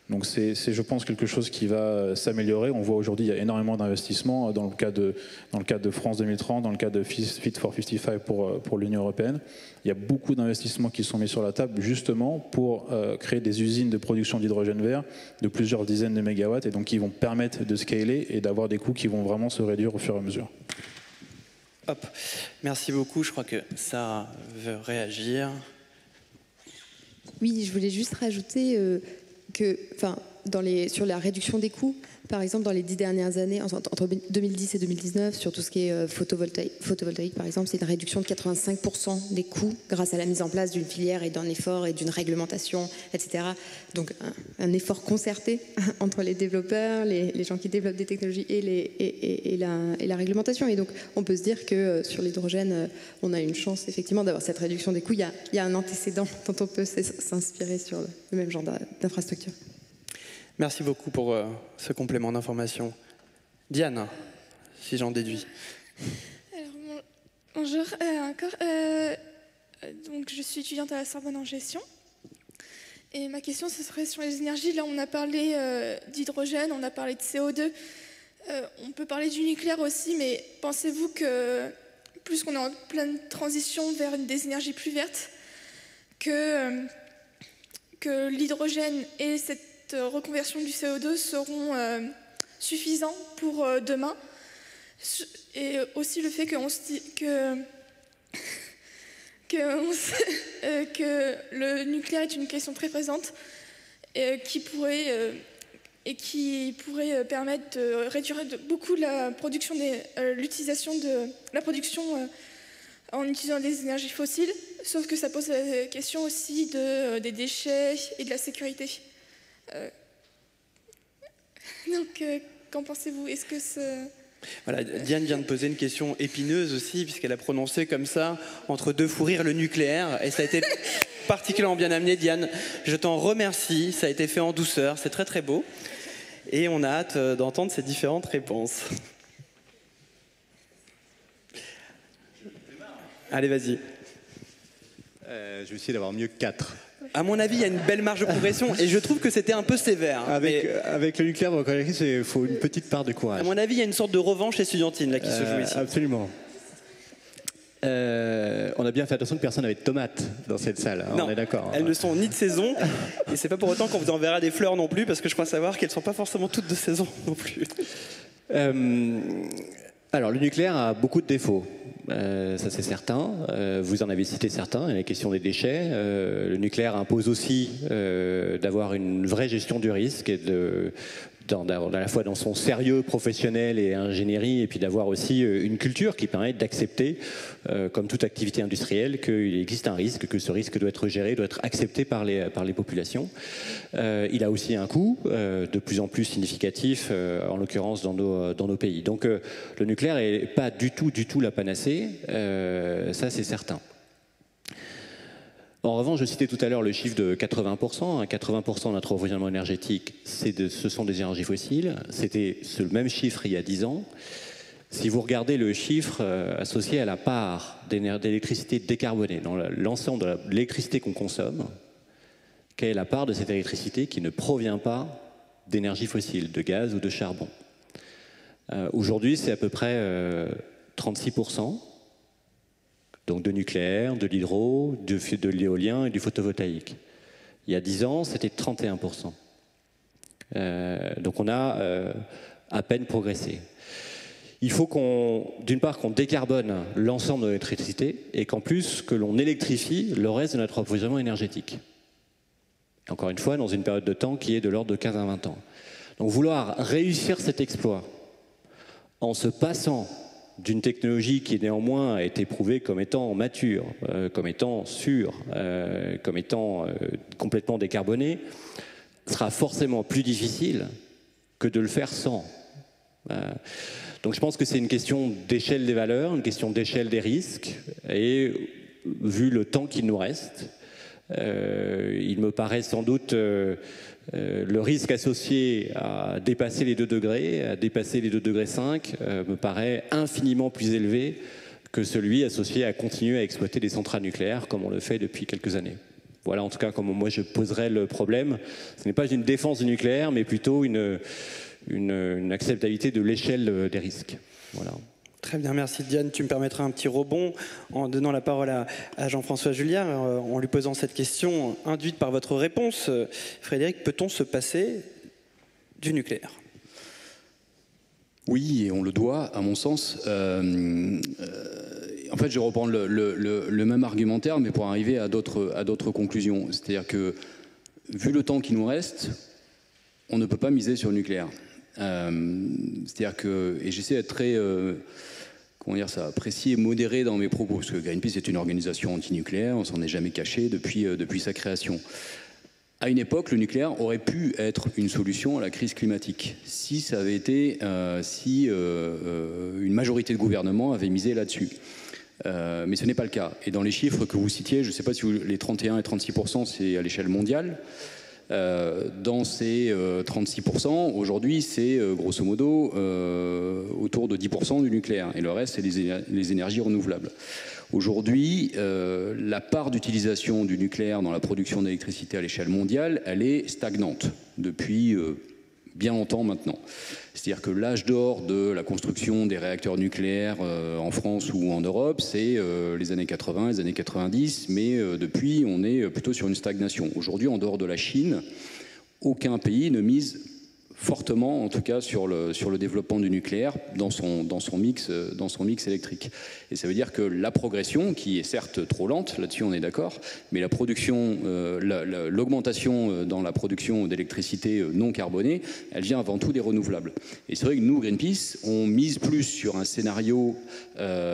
Donc c'est, je pense, quelque chose qui va s'améliorer. On voit aujourd'hui, il y a énormément d'investissements dans le cadre de France 2030, dans le cadre de Fit for 55 pour l'Union européenne. Il y a beaucoup d'investissements qui sont mis sur la table justement pour créer des usines de production d'hydrogène vert de plusieurs dizaines de mégawatts et donc qui vont permettre de scaler et d'avoir des coûts qui vont vraiment se réduire au fur et à mesure. Hop, merci beaucoup. Je crois que ça veut réagir. Oui, je voulais juste rajouter sur la réduction des coûts, par exemple, dans les 10 dernières années, entre 2010 et 2019, sur tout ce qui est photovoltaïque, par exemple, c'est une réduction de 85% des coûts grâce à la mise en place d'une filière et d'un effort et d'une réglementation, etc. Donc, un effort concerté entre les développeurs, les gens qui développent des technologies et la réglementation. Et donc, on peut se dire que sur l'hydrogène, on a une chance, effectivement, d'avoir cette réduction des coûts. Il y a un antécédent dont on peut s'inspirer sur le même genre d'infrastructure. Merci beaucoup pour ce complément d'information. Diane, si j'en déduis. Alors, bonjour encore. Donc, je suis étudiante à la Sorbonne en gestion. Et ma question, ce serait sur les énergies. Là, on a parlé d'hydrogène, on a parlé de CO2. On peut parler du nucléaire aussi, mais pensez-vous que plus qu'on est en pleine transition vers des énergies plus vertes, que l'hydrogène et cette reconversion du CO2 seront suffisants pour demain, et aussi le fait qu'on se dit que le nucléaire est une question très présente qui pourrait permettre de réduire beaucoup la production l'utilisation de la production en utilisant des énergies fossiles, sauf que ça pose la question aussi des déchets et de la sécurité. Donc, qu'en pensez-vous? Est-ce que Voilà, Diane vient de poser une question épineuse aussi, puisqu'elle a prononcé comme ça, entre deux fous rires, le nucléaire, et ça a été particulièrement bien amené, Diane. Je t'en remercie, ça a été fait en douceur, c'est très très beau, et on a hâte d'entendre ces différentes réponses. Allez, vas-y. Je vais essayer d'avoir mieux que 4. À mon avis, il y a une belle marge de progression et je trouve que c'était un peu sévère. Avec le nucléaire, il faut une petite part de courage. À mon avis, il y a une sorte de revanche estudiantine là, qui se joue ici. Absolument. On a bien fait attention que personne n'avait de tomates dans cette salle. Non, on est d'accord. Elles ne sont ni de saison et c'est pas pour autant qu'on vous enverra des fleurs non plus, parce que je crois savoir qu'elles ne sont pas forcément toutes de saison non plus. Alors, le nucléaire a beaucoup de défauts. Ça c'est certain, vous en avez cité certains, il y a la question des déchets, le nucléaire impose aussi d'avoir une vraie gestion du risque et à la fois dans son sérieux professionnel et ingénierie, et puis d'avoir aussi une culture qui permet d'accepter, comme toute activité industrielle, qu'il existe un risque, que ce risque doit être géré, doit être accepté par les populations. Il a aussi un coût de plus en plus significatif, en l'occurrence dans nos pays. Donc le nucléaire n'est pas du tout la panacée, ça c'est certain. En revanche, je citais tout à l'heure le chiffre de 80%. 80% de notre approvisionnement énergétique, ce sont des énergies fossiles. C'était le même chiffre il y a 10 ans. Si vous regardez le chiffre associé à la part d'électricité décarbonée dans l'ensemble de l'électricité qu'on consomme, quelle est la part de cette électricité qui ne provient pas d'énergie fossile, de gaz ou de charbon? Aujourd'hui, c'est à peu près 36%. Donc de nucléaire, de l'hydro, de l'éolien et du photovoltaïque. Il y a 10 ans, c'était 31%. Donc on a à peine progressé. Il faut d'une part qu'on décarbone l'ensemble de l'électricité et qu'en plus que l'on électrifie le reste de notre approvisionnement énergétique. Et encore une fois, dans une période de temps qui est de l'ordre de 15 à 20 ans. Donc vouloir réussir cet exploit en se passant d'une technologie qui néanmoins a été prouvée comme étant mature, comme étant sûre, comme étant complètement décarbonée, sera forcément plus difficile que de le faire sans. Donc je pense que c'est une question d'échelle des valeurs, une question d'échelle des risques, et vu le temps qu'il nous reste, il me paraît sans doute le risque associé à dépasser les 2 degrés, à dépasser les 2,5 degrés, me paraît infiniment plus élevé que celui associé à continuer à exploiter des centrales nucléaires comme on le fait depuis quelques années. Voilà en tout cas comment moi je poserais le problème. Ce n'est pas une défense du nucléaire, mais plutôt une acceptabilité de l'échelle des risques. Voilà. Très bien, merci Diane. Tu me permettras un petit rebond en donnant la parole à Jean-François Juliard, en lui posant cette question induite par votre réponse. Frédéric, peut-on se passer du nucléaire ? Oui, et on le doit, à mon sens. En fait, je vais reprendre le même argumentaire, mais pour arriver à d'autres conclusions. C'est-à-dire que, vu le temps qui nous reste, on ne peut pas miser sur le nucléaire. C'est-à-dire que, et j'essaie d'être très, comment dire ça, précis et modéré dans mes propos, parce que Greenpeace est une organisation anti-nucléaire, on s'en est jamais caché depuis sa création. À une époque, le nucléaire aurait pu être une solution à la crise climatique, si ça avait été, une majorité de gouvernement avait misé là-dessus. Mais ce n'est pas le cas. Et dans les chiffres que vous citiez, je ne sais pas si les 31 et 36%, c'est à l'échelle mondiale. Dans ces 36%, aujourd'hui, c'est grosso modo autour de 10% du nucléaire. Et le reste, c'est les énergies renouvelables. Aujourd'hui, la part d'utilisation du nucléaire dans la production d'électricité à l'échelle mondiale, elle est stagnante depuis bien longtemps maintenant. C'est-à-dire que l'âge d'or de la construction des réacteurs nucléaires en France ou en Europe, c'est les années 80, les années 90, mais depuis, on est plutôt sur une stagnation. Aujourd'hui, en dehors de la Chine, aucun pays ne mise fortement, en tout cas, sur le développement du nucléaire dans son mix électrique. Et ça veut dire que la progression, qui est certes trop lente, là-dessus on est d'accord, mais la production, l'augmentation dans la production d'électricité non carbonée, elle vient avant tout des renouvelables. Et c'est vrai que nous, Greenpeace, on mise plus sur un scénario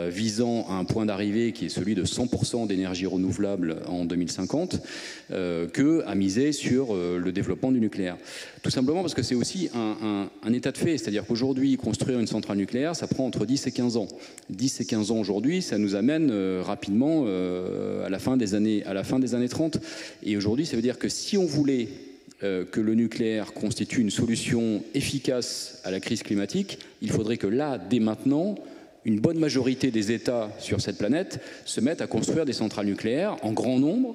visant à un point d'arrivée qui est celui de 100% d'énergie renouvelable en 2050, que à miser sur le développement du nucléaire. Tout simplement parce que c'est aussi un état de fait, c'est-à-dire qu'aujourd'hui, construire une centrale nucléaire, ça prend entre 10 et 15 ans. 10 et 15 ans aujourd'hui, ça nous amène rapidement à la fin des années 30. Et aujourd'hui, ça veut dire que si on voulait que le nucléaire constitue une solution efficace à la crise climatique, il faudrait que là, dès maintenant, une bonne majorité des États sur cette planète se mettent à construire des centrales nucléaires en grand nombre,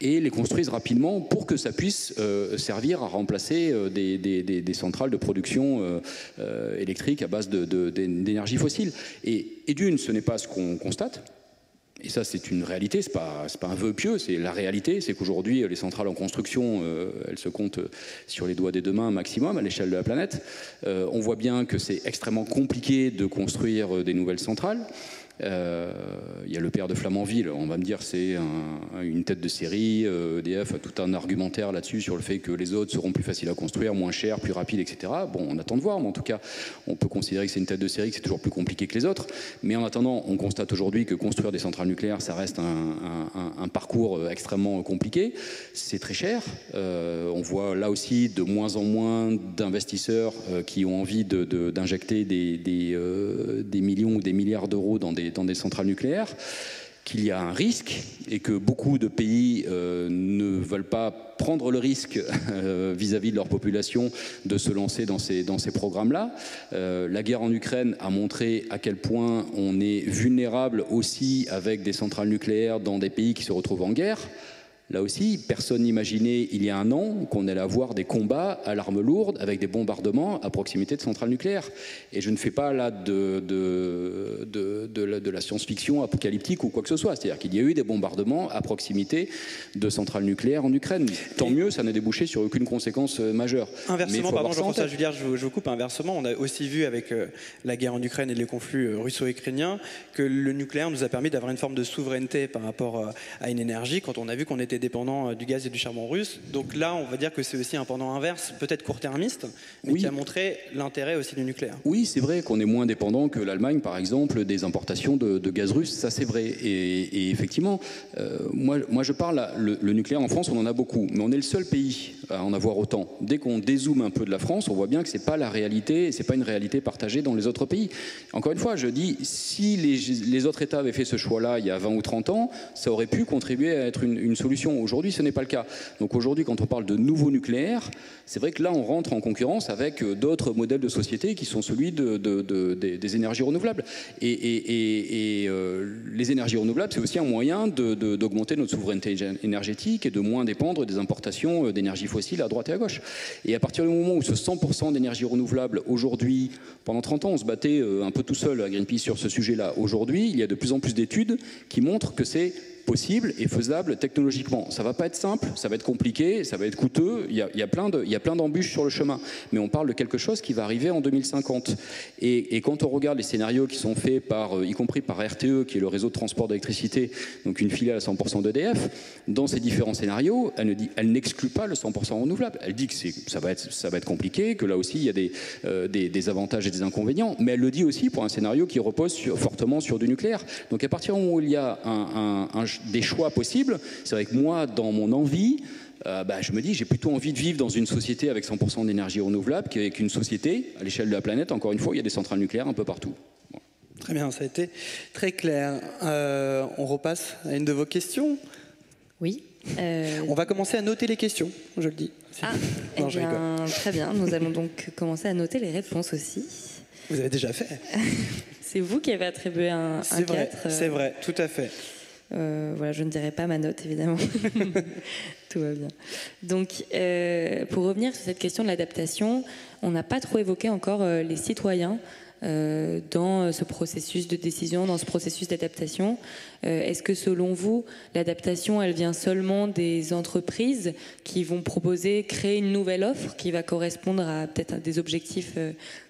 et les construisent rapidement pour que ça puisse servir à remplacer des centrales de production électrique à base d'énergie fossile. Et d'une, ce n'est pas ce qu'on constate. Et ça, c'est une réalité, c'est pas un vœu pieux, c'est la réalité. C'est qu'aujourd'hui, les centrales en construction, elles se comptent sur les doigts des deux mains maximum à l'échelle de la planète. On voit bien que c'est extrêmement compliqué de construire des nouvelles centrales. Il y a le père de Flamanville, on va me dire c'est une tête de série, EDF a tout un argumentaire là-dessus sur le fait que les autres seront plus faciles à construire, moins chers, plus rapides, etc. Bon, on attend de voir, mais en tout cas, on peut considérer que c'est une tête de série, que c'est toujours plus compliqué que les autres. Mais en attendant, on constate aujourd'hui que construire des centrales nucléaires, ça reste un parcours extrêmement compliqué. C'est très cher. On voit là aussi de moins en moins d'investisseurs qui ont envie d'injecter des millions ou des milliards d'euros dans des centrales nucléaires, qu'il y a un risque et que beaucoup de pays ne veulent pas prendre le risque vis-à-vis de leur population de se lancer dans ces programmes-là. La guerre en Ukraine a montré à quel point on est vulnérable aussi avec des centrales nucléaires dans des pays qui se retrouvent en guerre. Là aussi, personne n'imaginait il y a un an qu'on allait avoir des combats à l'arme lourde avec des bombardements à proximité de centrales nucléaires. Et je ne fais pas là de la science-fiction apocalyptique ou quoi que ce soit. C'est-à-dire qu'il y a eu des bombardements à proximité de centrales nucléaires en Ukraine. Tant mieux, ça n'a débouché sur aucune conséquence majeure. Inversement, pardon Jean-François Juliard, je vous coupe. Inversement, on a aussi vu avec la guerre en Ukraine et les conflits russo-ukrainiens que le nucléaire nous a permis d'avoir une forme de souveraineté par rapport à une énergie quand on a vu qu'on était était dépendant du gaz et du charbon russe. Donc là, on va dire que c'est aussi un pendant inverse, peut-être court-termiste, mais qui a montré l'intérêt aussi du nucléaire. Oui, c'est vrai qu'on est moins dépendant que l'Allemagne, par exemple, des importations de gaz russe, ça c'est vrai. Et effectivement, moi je parle, le nucléaire en France, on en a beaucoup, mais on est le seul pays à en avoir autant. Dès qu'on dézoome un peu de la France, on voit bien que c'est pas la réalité, c'est pas une réalité partagée dans les autres pays. Encore une fois, je dis, si les autres États avaient fait ce choix-là il y a 20 ou 30 ans, ça aurait pu contribuer à être une solution. Aujourd'hui, ce n'est pas le cas. Donc aujourd'hui, quand on parle de nouveau nucléaire, c'est vrai que là, on rentre en concurrence avec d'autres modèles de société qui sont celui des énergies renouvelables. Et les énergies renouvelables, c'est aussi un moyen d'augmenter notre souveraineté énergétique et de moins dépendre des importations d'énergie fossile à droite et à gauche. Et à partir du moment où ce 100% d'énergie renouvelable, aujourd'hui, pendant 30 ans, on se battait un peu tout seul à Greenpeace sur ce sujet-là. Aujourd'hui, il y a de plus en plus d'études qui montrent que c'est possible et faisable technologiquement. Ça va pas être simple, ça va être compliqué, ça va être coûteux, il y a plein d'embûches sur le chemin, mais on parle de quelque chose qui va arriver en 2050. Et quand on regarde les scénarios qui sont faits y compris par RTE, qui est le réseau de transport d'électricité, donc une filiale à 100% d'EDF, dans ces différents scénarios, elle n'exclut pas le 100% renouvelable. Elle dit que ça va être compliqué, que là aussi il y a des avantages et des inconvénients, mais elle le dit aussi pour un scénario qui repose fortement sur du nucléaire. Donc à partir du moment où il y a des choix possibles, c'est vrai que moi, dans mon envie, je me dis, j'ai plutôt envie de vivre dans une société avec 100% d'énergie renouvelable qu'avec une société, à l'échelle de la planète, encore une fois, où il y a des centrales nucléaires un peu partout. Bon. Très bien, ça a été très clair. On repasse à une de vos questions. Oui. On va commencer à noter les questions, je le dis. Non, très bien, nous allons donc commencer à noter les réponses aussi. Vous avez déjà fait. C'est vous qui avez attribué un 4. C'est vrai, tout à fait. Voilà, je ne dirai pas ma note, évidemment. Tout va bien. Donc, pour revenir sur cette question de l'adaptation, on n'a pas trop évoqué encore les citoyens dans ce processus de décision, dans ce processus d'adaptation. Est-ce que selon vous, l'adaptation, elle vient seulement des entreprises qui vont créer une nouvelle offre qui va correspondre à peut-être des objectifs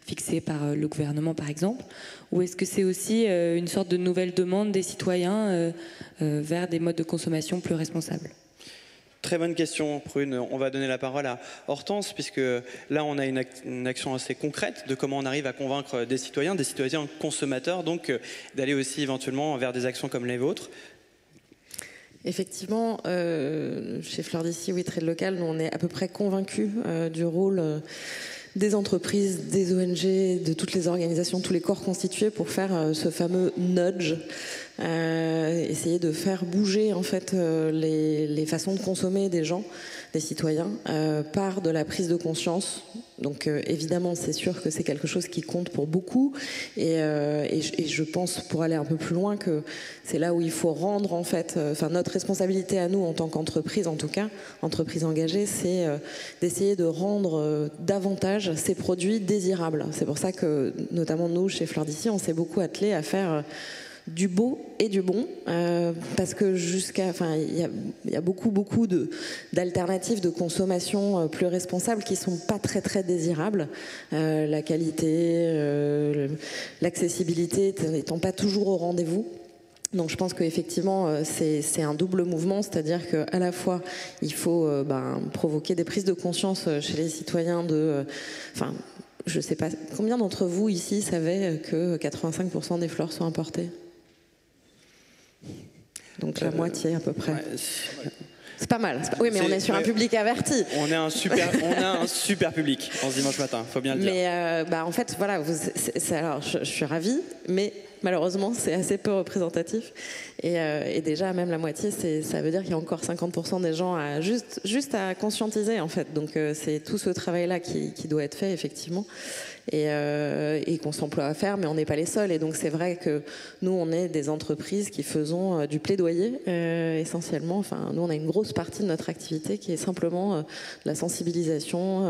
fixés par le gouvernement, par exemple? Ou est-ce que c'est aussi une sorte de nouvelle demande des citoyens vers des modes de consommation plus responsables? Très bonne question, Prune. On va donner la parole à Hortense, puisque là, on a une action assez concrète de comment on arrive à convaincre des citoyens consommateurs, donc d'aller aussi éventuellement vers des actions comme les vôtres. Effectivement, chez Fleur d'ici, oui, Trade Local, nous, on est à peu près convaincus du rôle des entreprises, des ONG, de toutes les organisations, tous les corps constitués pour faire ce fameux nudge, essayer de faire bouger en fait les façons de consommer des gens, des citoyens, par de la prise de conscience. Donc évidemment, c'est sûr que c'est quelque chose qui compte pour beaucoup, et je pense, pour aller un peu plus loin, que c'est là où il faut rendre en fait, notre responsabilité à nous en tant qu'entreprise, en tout cas, entreprise engagée, c'est d'essayer de rendre davantage ces produits désirables. C'est pour ça que, notamment nous, chez Fleur d'ici, on s'est beaucoup attelé à faire du beau et du bon, parce que il y a beaucoup d'alternatives de consommation plus responsables qui sont pas très désirables. La qualité, l'accessibilité n'étant pas toujours au rendez-vous. Donc je pense qu'effectivement c'est un double mouvement, c'est-à-dire qu'à la fois il faut provoquer des prises de conscience chez les citoyens je ne sais pas, combien d'entre vous ici savaient que 85% des fleurs sont importées? Donc la moitié à peu près. Ouais, c'est pas mal. Oui, mais on est sur un public averti. On a un super public en ce dimanche matin, faut bien le dire. Mais en fait, voilà, alors je suis ravie, mais malheureusement, c'est assez peu représentatif. Et déjà, même la moitié, ça veut dire qu'il y a encore 50% des gens juste à conscientiser, en fait. Donc c'est tout ce travail-là qui doit être fait, effectivement. Et qu'on s'emploie à faire, mais on n'est pas les seuls. Et donc c'est vrai que nous, on est des entreprises qui faisons du plaidoyer essentiellement. Enfin, nous, on a une grosse partie de notre activité qui est simplement la sensibilisation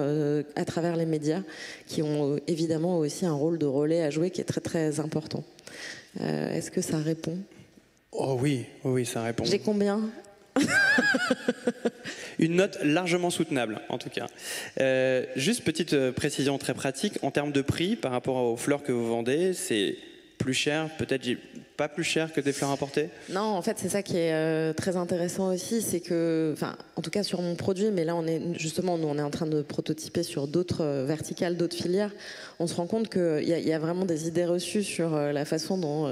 à travers les médias, qui ont évidemment aussi un rôle de relais à jouer qui est très important. Est-ce que ça répond? Oh oui, ça répond. J'ai combien? Une note largement soutenable, en tout cas. Juste petite précision très pratique, en termes de prix, par rapport aux fleurs que vous vendez, c'est plus cher, peut-être pas plus cher que des fleurs importées? Non, en fait, c'est ça qui est très intéressant aussi, c'est que, enfin, en tout cas sur mon produit, mais là, on est justement, nous, on est en train de prototyper sur d'autres verticales, d'autres filières. On se rend compte qu'il y a vraiment des idées reçues sur la façon dont,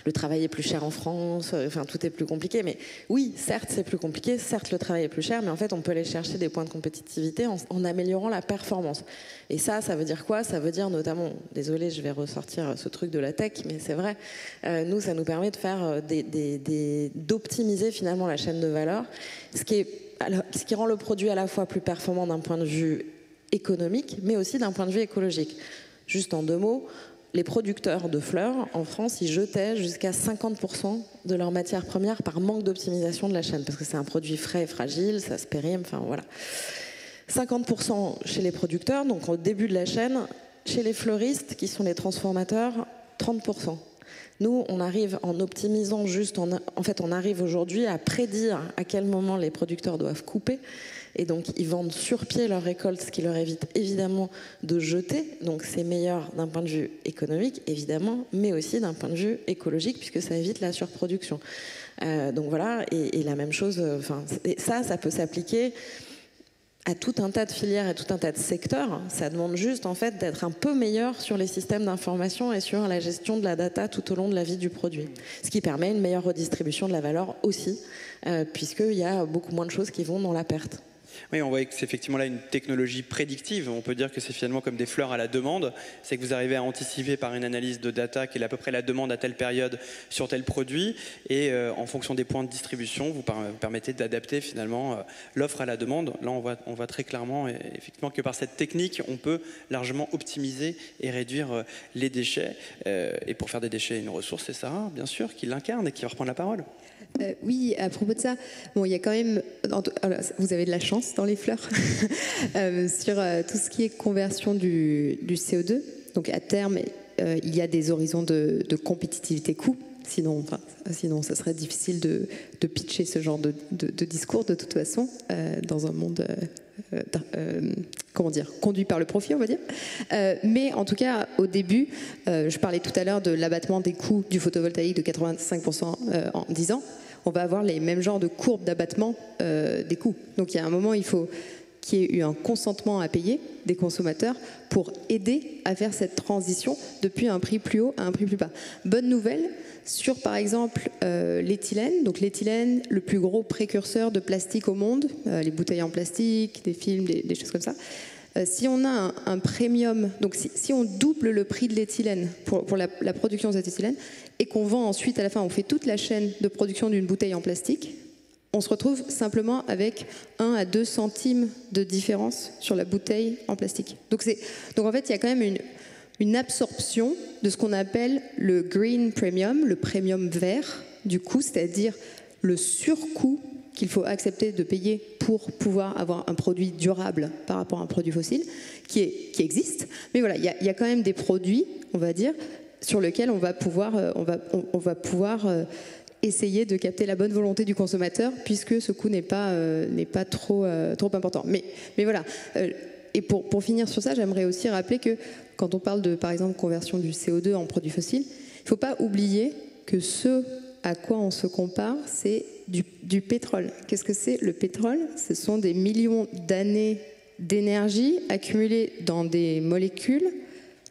le travail est plus cher en France, tout est plus compliqué. Mais oui, certes, c'est plus compliqué, certes, le travail est plus cher, mais en fait, on peut aller chercher des points de compétitivité en améliorant la performance. Et ça veut dire quoi? Ça veut dire notamment, désolé, je vais ressortir ce truc de la tech, mais c'est vrai, nous, ça nous permet de faire d'optimiser finalement la chaîne de valeur, ce qui rend le produit à la fois plus performant d'un point de vue économique, mais aussi d'un point de vue écologique. Juste en 2 mots, les producteurs de fleurs en France, ils jetaient jusqu'à 50% de leurs matières premières par manque d'optimisation de la chaîne, parce que c'est un produit frais et fragile, ça se périme, enfin voilà. 50% chez les producteurs, donc au début de la chaîne, chez les fleuristes, qui sont les transformateurs, 30%. Nous, on arrive en optimisant juste, en fait, on arrive aujourd'hui à prédire à quel moment les producteurs doivent couper. Et donc, ils vendent sur pied leur récolte, ce qui leur évite évidemment de jeter. Donc, c'est meilleur d'un point de vue économique, évidemment, mais aussi d'un point de vue écologique, puisque ça évite la surproduction. Donc voilà, et la même chose, ça peut s'appliquer à tout un tas de filières et tout un tas de secteurs. Ça demande juste en fait d'être un peu meilleur sur les systèmes d'information et sur la gestion de la data tout au long de la vie du produit. Ce qui permet une meilleure redistribution de la valeur aussi, puisqu'il y a beaucoup moins de choses qui vont dans la perte. Oui, on voit que c'est effectivement là une technologie prédictive. On peut dire que c'est finalement comme des fleurs à la demande. C'est que vous arrivez à anticiper par une analyse de data quelle est à peu près la demande à telle période sur tel produit. Et en fonction des points de distribution, vous permettez d'adapter finalement l'offre à la demande. Là, on voit très clairement effectivement que par cette technique, on peut largement optimiser et réduire les déchets. Et pour faire des déchets une ressource, c'est Sarah, bien sûr, qui l'incarne et qui va reprendre la parole. Oui, à propos de ça, bon, il y a quand même, vous avez de la chance dans les fleurs, sur tout ce qui est conversion du CO2. Donc à terme, il y a des horizons de compétitivité coût. Sinon, ça serait difficile de pitcher ce genre de discours de toute façon dans un monde conduit par le profit, on va dire. Mais en tout cas, au début, je parlais tout à l'heure de l'abattement des coûts du photovoltaïque de 85% en 10 ans. On va avoir les mêmes genres de courbes d'abattement des coûts. Donc il y a un moment, il faut qu'il y ait eu un consentement à payer des consommateurs pour aider à faire cette transition depuis un prix plus haut à un prix plus bas. Bonne nouvelle sur, par exemple, l'éthylène. Donc l'éthylène, le plus gros précurseur de plastique au monde, les bouteilles en plastique, des films, des choses comme ça. Si on a un premium, donc si on double le prix de l'éthylène pour la production de cette éthylène, et qu'on vend ensuite, à la fin, on fait toute la chaîne de production d'une bouteille en plastique, on se retrouve simplement avec 1 à 2 centimes de différence sur la bouteille en plastique. Donc en fait, il y a quand même une absorption de ce qu'on appelle le green premium, le premium vert du coût, c'est-à-dire le surcoût qu'il faut accepter de payer pour pouvoir avoir un produit durable par rapport à un produit fossile qui existe. Mais voilà, il y a quand même des produits, on va dire, sur lesquels on va pouvoir essayer de capter la bonne volonté du consommateur, puisque ce coût n'est pas trop important. Mais voilà. Et pour finir sur ça, j'aimerais aussi rappeler que quand on parle de, par exemple, conversion du CO2 en produit fossile, il ne faut pas oublier que ce à quoi on se compare, c'est du pétrole. Qu'est-ce que c'est le pétrole? Ce sont des millions d'années d'énergie accumulées dans des molécules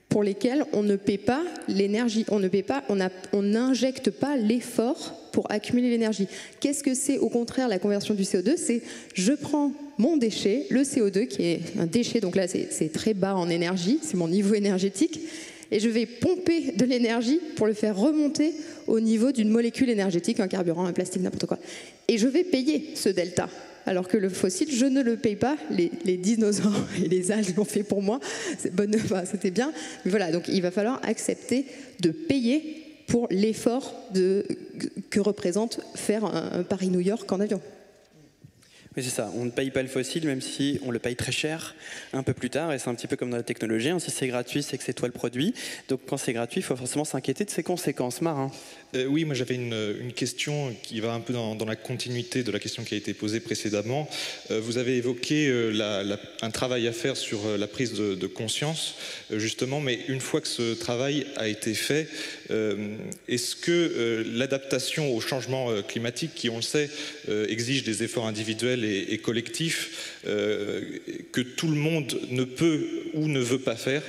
pour lesquelles on ne paie pas l'énergie, on n'injecte pas l'effort pour accumuler l'énergie. Qu'est-ce que c'est au contraire la conversion du CO2? C'est je prends mon déchet, le CO2 qui est un déchet, donc là c'est très bas en énergie, c'est mon niveau énergétique, et je vais pomper de l'énergie pour le faire remonter au niveau d'une molécule énergétique, un carburant, un plastique, n'importe quoi. Et je vais payer ce delta. Alors que le fossile, je ne le paye pas. Les dinosaures et les algues l'ont fait pour moi. C'était bien. Mais voilà, donc il va falloir accepter de payer pour l'effort que représente faire un Paris-New York en avion. Oui, c'est ça. On ne paye pas le fossile, même si on le paye très cher un peu plus tard. Et c'est un petit peu comme dans la technologie. Si c'est gratuit, c'est que c'est toi le produit. Donc quand c'est gratuit, il faut forcément s'inquiéter de ses conséquences. Marin. Oui, moi j'avais une question qui va un peu dans la continuité de la question qui a été posée précédemment. Vous avez évoqué un travail à faire sur la prise de conscience, justement, mais une fois que ce travail a été fait, est-ce que l'adaptation au changement climatique, qui on le sait, exige des efforts individuels et collectifs, que tout le monde ne peut ou ne veut pas faire,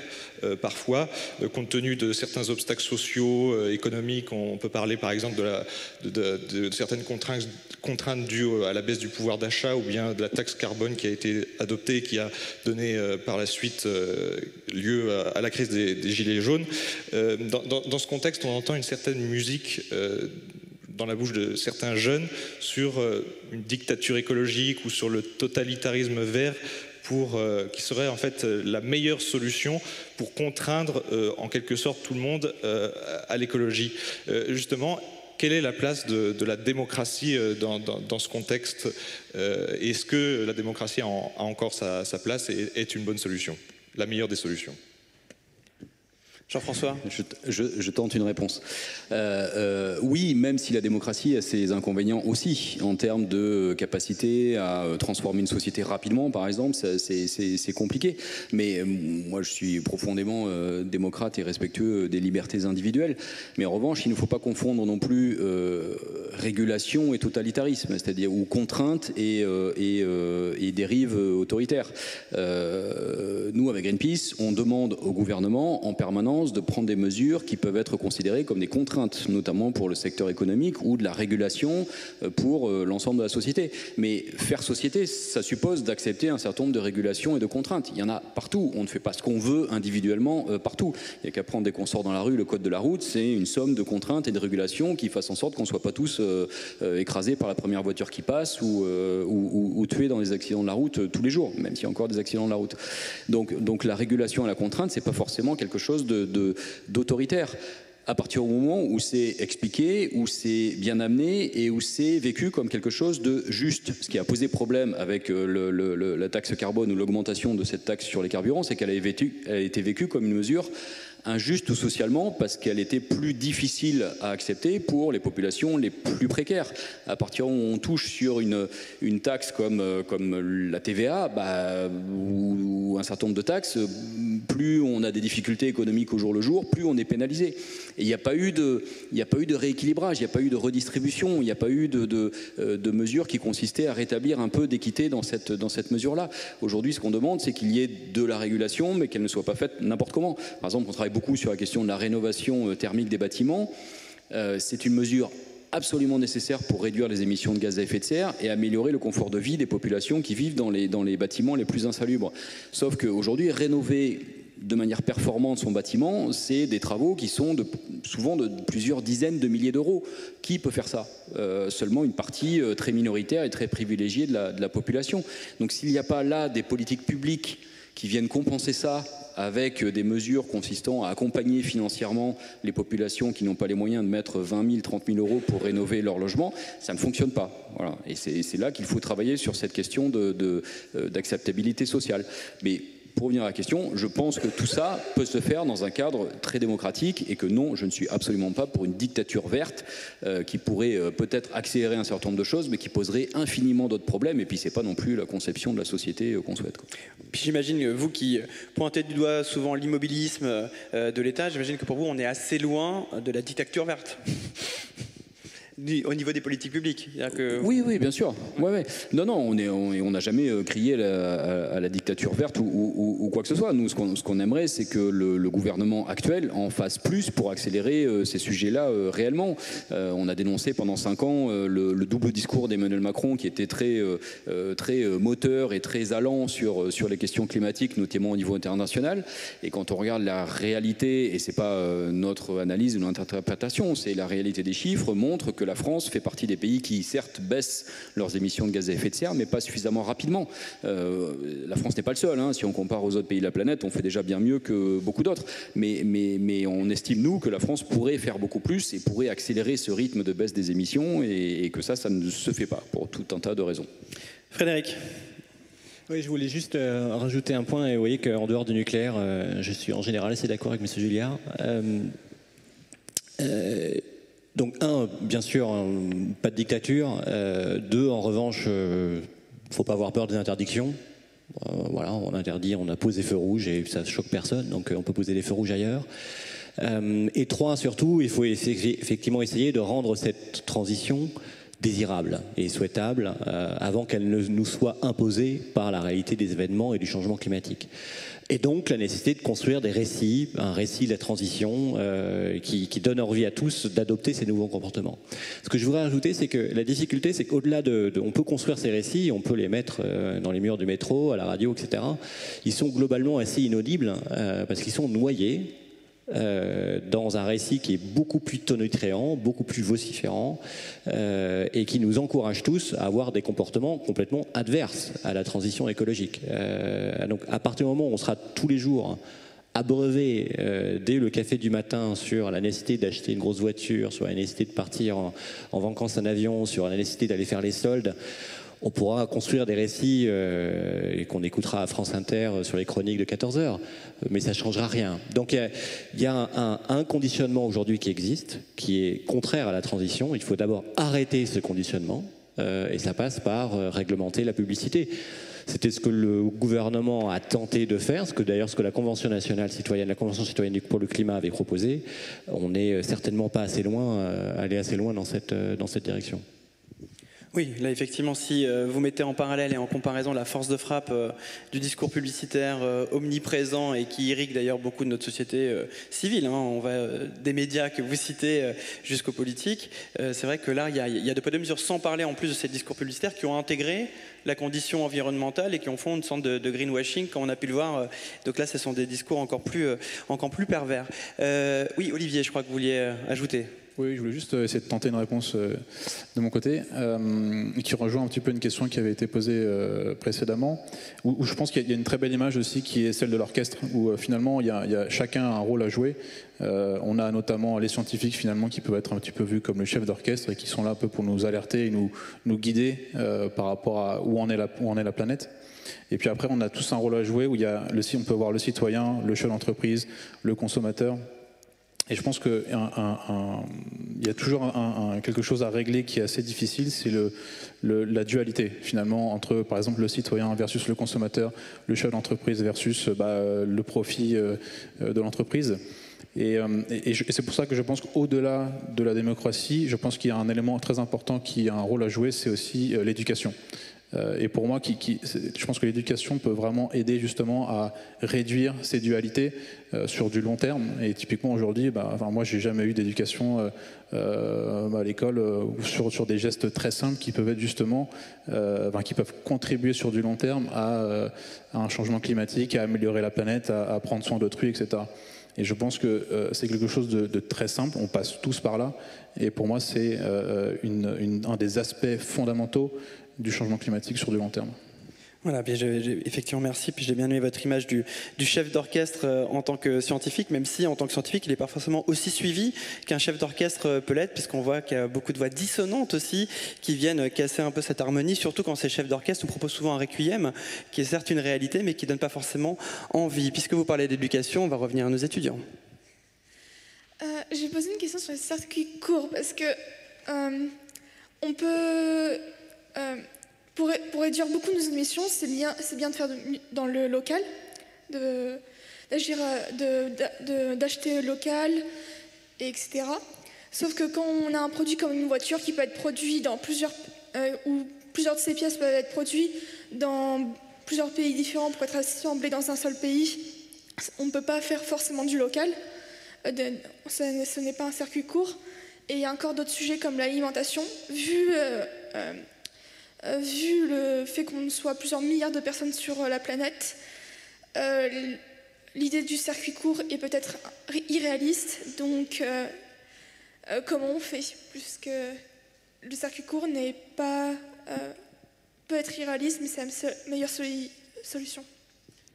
parfois, compte tenu de certains obstacles sociaux, économiques. On peut parler par exemple de certaines contraintes dues à la baisse du pouvoir d'achat ou bien de la taxe carbone qui a été adoptée et qui a donné par la suite lieu à la crise des gilets jaunes. Dans ce contexte, on entend une certaine musique dans la bouche de certains jeunes sur une dictature écologique ou sur le totalitarisme vert, qui serait en fait la meilleure solution pour contraindre en quelque sorte tout le monde à l'écologie. Justement, quelle est la place de la démocratie dans ce contexte? Est-ce que la démocratie a encore sa place et est une bonne solution, la meilleure des solutions? Jean-François, je tente une réponse. Oui, même si la démocratie a ses inconvénients aussi, en termes de capacité à transformer une société rapidement, par exemple, c'est compliqué. Mais moi, je suis profondément démocrate et respectueux des libertés individuelles. Mais en revanche, il ne faut pas confondre non plus régulation et totalitarisme, c'est-à-dire ou contrainte et dérive autoritaire. Nous, avec Greenpeace, on demande au gouvernement en permanence de prendre des mesures qui peuvent être considérées comme des contraintes, notamment pour le secteur économique ou de la régulation pour l'ensemble de la société. Mais faire société, ça suppose d'accepter un certain nombre de régulations et de contraintes. Il y en a partout. On ne fait pas ce qu'on veut individuellement partout. Il n'y a qu'à prendre dès qu'on sort dans la rue le code de la route, c'est une somme de contraintes et de régulations qui fassent en sorte qu'on ne soit pas tous écrasés par la première voiture qui passe ou tués dans les accidents de la route tous les jours, même s'il y a encore des accidents de la route. Donc la régulation et la contrainte, c'est pas forcément quelque chose d'autoritaire. À partir du moment où c'est expliqué, où c'est bien amené et où c'est vécu comme quelque chose de juste. Ce qui a posé problème avec la taxe carbone ou l'augmentation de cette taxe sur les carburants, c'est qu'elle a été vécue comme une mesure injuste socialement parce qu'elle était plus difficile à accepter pour les populations les plus précaires. À partir où on touche sur une taxe comme la TVA ou un certain nombre de taxes, plus on a des difficultés économiques au jour le jour, plus on est pénalisé. Et il n'y a pas eu de rééquilibrage, il n'y a pas eu de redistribution, il n'y a pas eu de mesures qui consistaient à rétablir un peu d'équité dans cette mesure-là. Aujourd'hui, ce qu'on demande, c'est qu'il y ait de la régulation, mais qu'elle ne soit pas faite n'importe comment. Par exemple, on travaille beaucoup sur la question de la rénovation thermique des bâtiments. C'est une mesure absolument nécessaire pour réduire les émissions de gaz à effet de serre et améliorer le confort de vie des populations qui vivent dans les bâtiments les plus insalubres. Sauf qu'aujourd'hui, rénover de manière performante son bâtiment, c'est des travaux qui sont souvent de plusieurs dizaines de milliers d'euros. Qui peut faire ça? Seulement une partie très minoritaire et très privilégiée de la population. Donc s'il n'y a pas là des politiques publiques qui viennent compenser ça avec des mesures consistant à accompagner financièrement les populations qui n'ont pas les moyens de mettre 20 000, 30 000 euros pour rénover leur logement, ça ne fonctionne pas. Voilà. Et c'est là qu'il faut travailler sur cette question d'acceptabilité sociale. Mais pour revenir à la question, je pense que tout ça peut se faire dans un cadre très démocratique et que non, je ne suis absolument pas pour une dictature verte qui pourrait peut-être accélérer un certain nombre de choses, mais qui poserait infiniment d'autres problèmes. Et puis, c'est pas non plus la conception de la société qu'on souhaite. Puis j'imagine, vous qui pointez du doigt souvent l'immobilisme de l'État, j'imagine que pour vous, on est assez loin de la dictature verte. Au niveau des politiques publiques. Oui, bien sûr. Ouais. Non, on n'a jamais crié à la dictature verte ou quoi que ce soit. Nous, ce qu'on aimerait, c'est que le gouvernement actuel en fasse plus pour accélérer ces sujets-là réellement. On a dénoncé pendant 5 ans le double discours d'Emmanuel Macron qui était très moteur et très allant sur les questions climatiques, notamment au niveau international. Et quand on regarde la réalité, et c'est pas notre analyse ou notre interprétation, c'est la réalité des chiffres, montre que la France fait partie des pays qui, certes, baissent leurs émissions de gaz à effet de serre, mais pas suffisamment rapidement. La France n'est pas le seul. Si on compare aux autres pays de la planète, on fait déjà bien mieux que beaucoup d'autres. Mais on estime, nous, que la France pourrait faire beaucoup plus et pourrait accélérer ce rythme de baisse des émissions et que ça ne se fait pas pour tout un tas de raisons. Frédéric. Oui, je voulais juste rajouter un point. Et vous voyez qu'en dehors du nucléaire, je suis en général assez d'accord avec M. Julliard. Donc, bien sûr, pas de dictature. 2, en revanche, il ne faut pas avoir peur des interdictions. Voilà, on interdit, on pose des feux rouges et ça ne choque personne, donc on peut poser des feux rouges ailleurs. Et 3, surtout, il faut effectivement essayer de rendre cette transition désirable et souhaitable avant qu'elle ne nous soit imposée par la réalité des événements et du changement climatique. Et donc la nécessité de construire des récits, un récit de la transition qui donne envie à tous d'adopter ces nouveaux comportements. Ce que je voudrais ajouter, c'est que la difficulté, c'est qu'au-delà on peut construire ces récits, on peut les mettre dans les murs du métro, à la radio, etc. Ils sont globalement assez inaudibles parce qu'ils sont noyés dans un récit qui est beaucoup plus tonitruant, beaucoup plus vociférant et qui nous encourage tous à avoir des comportements complètement adverses à la transition écologique. Donc à partir du moment où on sera tous les jours abreuvé dès le café du matin sur la nécessité d'acheter une grosse voiture, sur la nécessité de partir en vacances en avion, sur la nécessité d'aller faire les soldes, on pourra construire des récits et qu'on écoutera à France Inter sur les chroniques de 14h, mais ça ne changera rien. Donc il y a un conditionnement aujourd'hui qui existe, qui est contraire à la transition. Il faut d'abord arrêter ce conditionnement et ça passe par réglementer la publicité. C'était ce que le gouvernement a tenté de faire, ce que la Convention nationale citoyenne, la Convention citoyenne pour le climat avait proposé. On n'est certainement pas assez loin, allé assez loin dans cette direction. Oui, là effectivement, si vous mettez en parallèle et en comparaison la force de frappe du discours publicitaire omniprésent et qui irrigue d'ailleurs beaucoup de notre société civile, on va des médias que vous citez jusqu'aux politiques, c'est vrai que là, il y a de poids de mesures, sans parler en plus de ces discours publicitaires qui ont intégré la condition environnementale et qui en font une sorte de greenwashing, comme on a pu le voir. Donc là, ce sont des discours encore plus pervers. Oui, Olivier, je crois que vous vouliez ajouter. Oui, je voulais juste essayer de tenter une réponse de mon côté, qui rejoint un petit peu une question qui avait été posée précédemment, où je pense qu'il y a une très belle image aussi qui est celle de l'orchestre, où finalement il y a chacun a un rôle à jouer. On a notamment les scientifiques finalement qui peuvent être un petit peu vus comme le chef d'orchestre et qui sont là un peu pour nous alerter et nous guider par rapport à où en est la planète. Et puis après on a tous un rôle à jouer où on peut voir le citoyen, le chef d'entreprise, le consommateur. Et je pense qu'il y a toujours quelque chose à régler qui est assez difficile, c'est la dualité finalement entre par exemple le citoyen versus le consommateur, le chef d'entreprise versus le profit de l'entreprise. Et c'est pour ça que je pense qu'au-delà de la démocratie, je pense qu'il y a un élément très important qui a un rôle à jouer, c'est aussi l'éducation. Et pour moi, je pense que l'éducation peut vraiment aider justement à réduire ces dualités sur du long terme. Et typiquement aujourd'hui, moi j'ai jamais eu d'éducation à l'école sur des gestes très simples qui peuvent être justement, qui peuvent contribuer sur du long terme à un changement climatique, à améliorer la planète, à prendre soin d'autrui, etc. Et je pense que c'est quelque chose de très simple, on passe tous par là. Et pour moi, c'est un des aspects fondamentaux du changement climatique sur du long terme. Voilà, effectivement, merci. Puis j'ai bien aimé votre image du chef d'orchestre en tant que scientifique, même si en tant que scientifique, il n'est pas forcément aussi suivi qu'un chef d'orchestre peut l'être, puisqu'on voit qu'il y a beaucoup de voix dissonantes aussi qui viennent casser un peu cette harmonie, surtout quand ces chefs d'orchestre nous proposent souvent un requiem, qui est certes une réalité, mais qui ne donne pas forcément envie. Puisque vous parlez d'éducation, on va revenir à nos étudiants. J'ai posé une question sur les circuits courts, parce que on peut... Pour réduire beaucoup nos émissions, c'est bien de faire dans le local, d'acheter local, etc. Sauf que quand on a un produit comme une voiture qui peut être produit dans ou plusieurs de ces pièces peuvent être produites dans plusieurs pays différents pour être assemblées dans un seul pays, on ne peut pas faire forcément du local. Ce n'est pas un circuit court. Et il y a encore d'autres sujets comme l'alimentation. Vu le fait qu'on soit plusieurs milliards de personnes sur la planète, l'idée du circuit court est peut-être irréaliste. Donc, comment on fait? Puisque le circuit court peut être irréaliste, mais c'est la meilleure solution.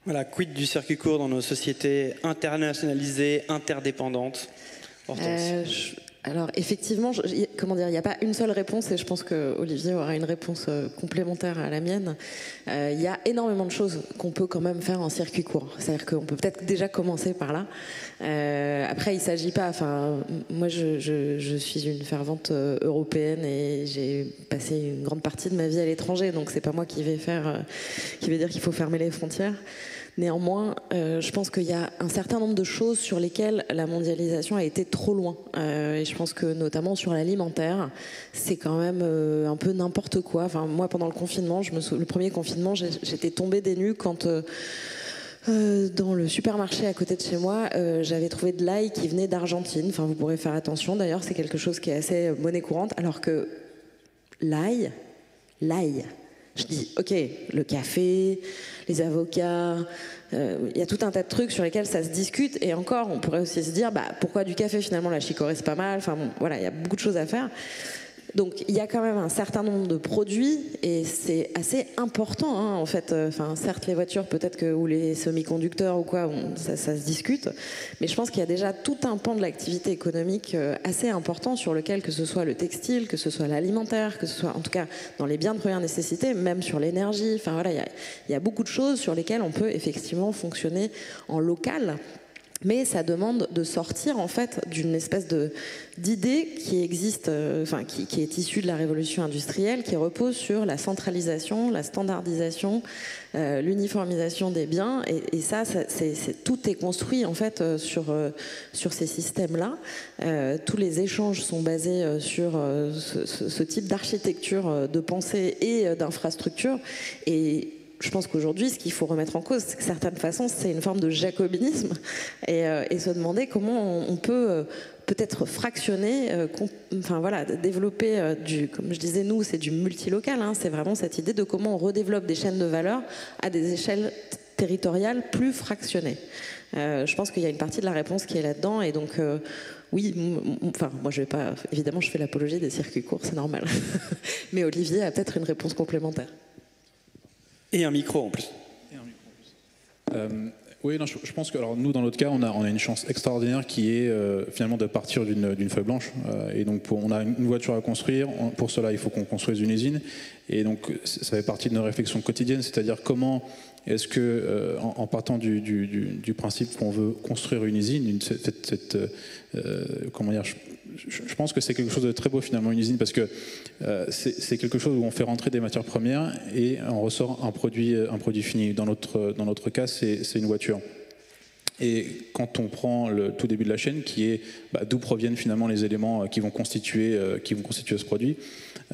Voilà, quid du circuit court dans nos sociétés internationalisées, interdépendantes? Alors effectivement, comment dire, il n'y a pas une seule réponse et je pense que Olivier aura une réponse complémentaire à la mienne. Il y a énormément de choses qu'on peut quand même faire en circuit court. C'est-à-dire qu'on peut peut-être déjà commencer par là. Après, il ne s'agit pas. Enfin, moi, je suis une fervente européenne et j'ai passé une grande partie de ma vie à l'étranger, donc c'est pas moi qui vais dire qu'il faut fermer les frontières. Néanmoins, je pense qu'il y a un certain nombre de choses sur lesquelles la mondialisation a été trop loin. Et je pense que notamment sur l'alimentaire, c'est quand même un peu n'importe quoi. Enfin, moi, pendant le confinement, le premier confinement, j'étais tombée des nues quand dans le supermarché à côté de chez moi, j'avais trouvé de l'ail qui venait d'Argentine. Enfin, vous pourrez faire attention. D'ailleurs, c'est quelque chose qui est assez monnaie courante, alors que l'ail. Je dis, ok, le café, les avocats, il y a tout un tas de trucs sur lesquels ça se discute. Et encore, on pourrait aussi se dire, pourquoi du café finalement, la chicorée c'est pas mal. Enfin bon, voilà, il y a beaucoup de choses à faire. Donc il y a quand même un certain nombre de produits et c'est assez important hein, en fait. Enfin certes les voitures peut-être que ou les semi-conducteurs ou quoi, ça se discute, mais je pense qu'il y a déjà tout un pan de l'activité économique assez important sur lequel, que ce soit le textile, que ce soit l'alimentaire, que ce soit en tout cas dans les biens de première nécessité, même sur l'énergie. Enfin voilà, il y a beaucoup de choses sur lesquelles on peut effectivement fonctionner en local. Mais ça demande de sortir en fait d'une espèce d'idée qui existe, qui est issue de la révolution industrielle, qui repose sur la centralisation, la standardisation, l'uniformisation des biens. Et ça, tout est construit en fait sur ces systèmes-là. Tous les échanges sont basés sur ce type d'architecture de pensée et d'infrastructure. Et je pense qu'aujourd'hui, ce qu'il faut remettre en cause, c'est que certaines façons, c'est une forme de jacobinisme et se demander comment on peut peut-être fractionner, développer comme je disais, nous, c'est du multilocal. Hein, c'est vraiment cette idée de comment on redéveloppe des chaînes de valeur à des échelles territoriales plus fractionnées. Je pense qu'il y a une partie de la réponse qui est là-dedans et donc. Oui, moi je vais pas. Évidemment, je fais l'apologie des circuits courts, c'est normal. Mais Olivier a peut-être une réponse complémentaire. Et un micro en plus. Oui, non, je pense que alors, nous, dans notre cas, on a une chance extraordinaire qui est finalement de partir d'une feuille blanche. Et donc, on a une voiture à construire. Pour cela, il faut qu'on construise une usine. Et donc, ça fait partie de nos réflexions quotidiennes, c'est-à-dire comment est-ce que, en partant du principe qu'on veut construire une usine, comment dire, je pense que c'est quelque chose de très beau finalement une usine parce que c'est quelque chose où on fait rentrer des matières premières et on ressort un produit fini. Dans notre cas, c'est une voiture. Et quand on prend le tout début de la chaîne, qui est d'où proviennent finalement les éléments qui vont constituer ce produit,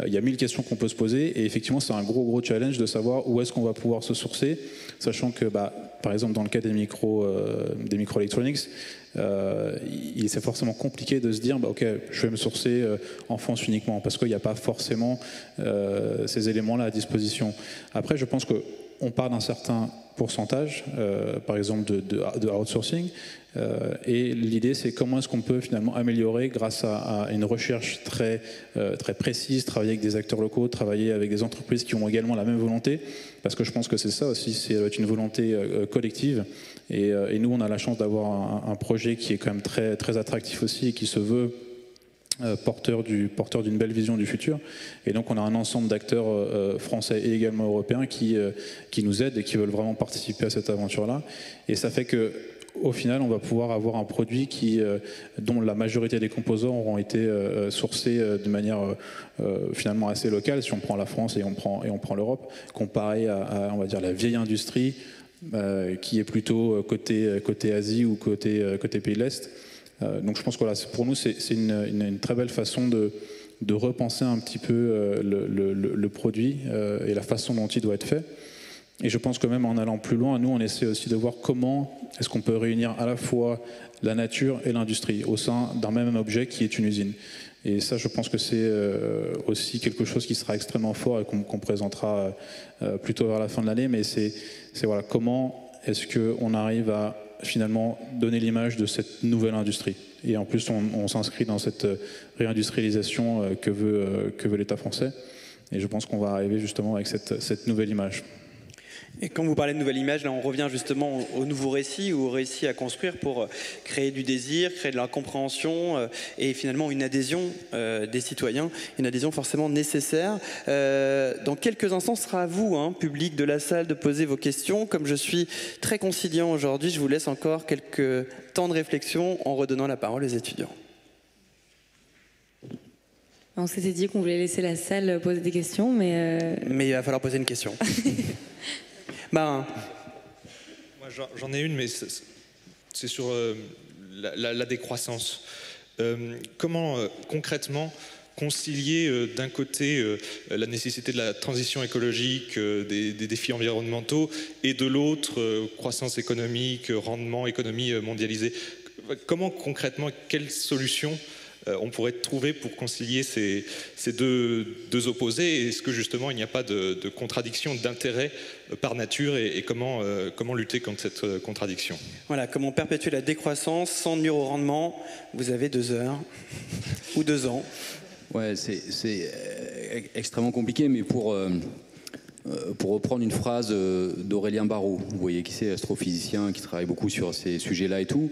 il y a 1000 questions qu'on peut se poser et effectivement c'est un gros challenge de savoir où est-ce qu'on va pouvoir se sourcer, sachant que par exemple dans le cas des microelectronics, c'est forcément compliqué de se dire ok, je vais me sourcer en France uniquement parce qu'il n'y a pas forcément ces éléments-là à disposition. Après, je pense qu'on part d'un certain pourcentage, par exemple de outsourcing, et l'idée c'est comment est-ce qu'on peut finalement améliorer grâce à une recherche très précise, travailler avec des acteurs locaux, travailler avec des entreprises qui ont également la même volonté, parce que je pense que c'est ça aussi, c'est une volonté collective, et nous on a la chance d'avoir un projet qui est quand même très attractif aussi et qui se veut porteur d'une belle vision du futur. Et donc on a un ensemble d'acteurs français et également européens qui nous aident et qui veulent vraiment participer à cette aventure-là. Et ça fait que au final, on va pouvoir avoir un produit dont la majorité des composants auront été sourcés de manière finalement assez locale, si on prend la France et on prend l'Europe, comparé à on va dire la vieille industrie qui est plutôt côté Asie ou côté pays de l'Est. Donc je pense que voilà, pour nous c'est une très belle façon de repenser un petit peu le produit et la façon dont il doit être fait. Et je pense que même en allant plus loin, nous on essaie aussi de voir comment est-ce qu'on peut réunir à la fois la nature et l'industrie au sein d'un même objet qui est une usine. Et ça, je pense que c'est aussi quelque chose qui sera extrêmement fort et qu'on présentera plutôt vers la fin de l'année. Mais c'est voilà, comment est-ce qu'on arrive à finalement donner l'image de cette nouvelle industrie. Et en plus, on s'inscrit dans cette réindustrialisation que veut l'État français. Et je pense qu'on va arriver justement avec cette nouvelle image. Et quand vous parlez de nouvelle image, là on revient justement au nouveau récit ou au récit à construire pour créer du désir, créer de la compréhension et finalement une adhésion des citoyens, une adhésion forcément nécessaire. Dans quelques instants, ce sera à vous, public de la salle, de poser vos questions. Comme je suis très conciliant aujourd'hui, je vous laisse encore quelques temps de réflexion en redonnant la parole aux étudiants. On s'était dit qu'on voulait laisser la salle poser des questions, mais il va falloir poser une question. Moi, j'en ai une, mais c'est sur la décroissance. Comment concrètement concilier d'un côté la nécessité de la transition écologique, des défis environnementaux, et de l'autre croissance économique, rendement, économie mondialisée? Comment concrètement, quelles solutions on pourrait trouver pour concilier ces deux opposés? Est-ce que justement il n'y a pas de contradiction d'intérêt par nature et comment lutter contre cette contradiction? Voilà, comment perpétuer la décroissance sans nuire au rendement? Vous avez 2 heures ou 2 ans. Ouais, c'est extrêmement compliqué, mais pour reprendre une phrase d'Aurélien Barraud, vous voyez qui c'est, astrophysicien qui travaille beaucoup sur ces sujets-là et tout,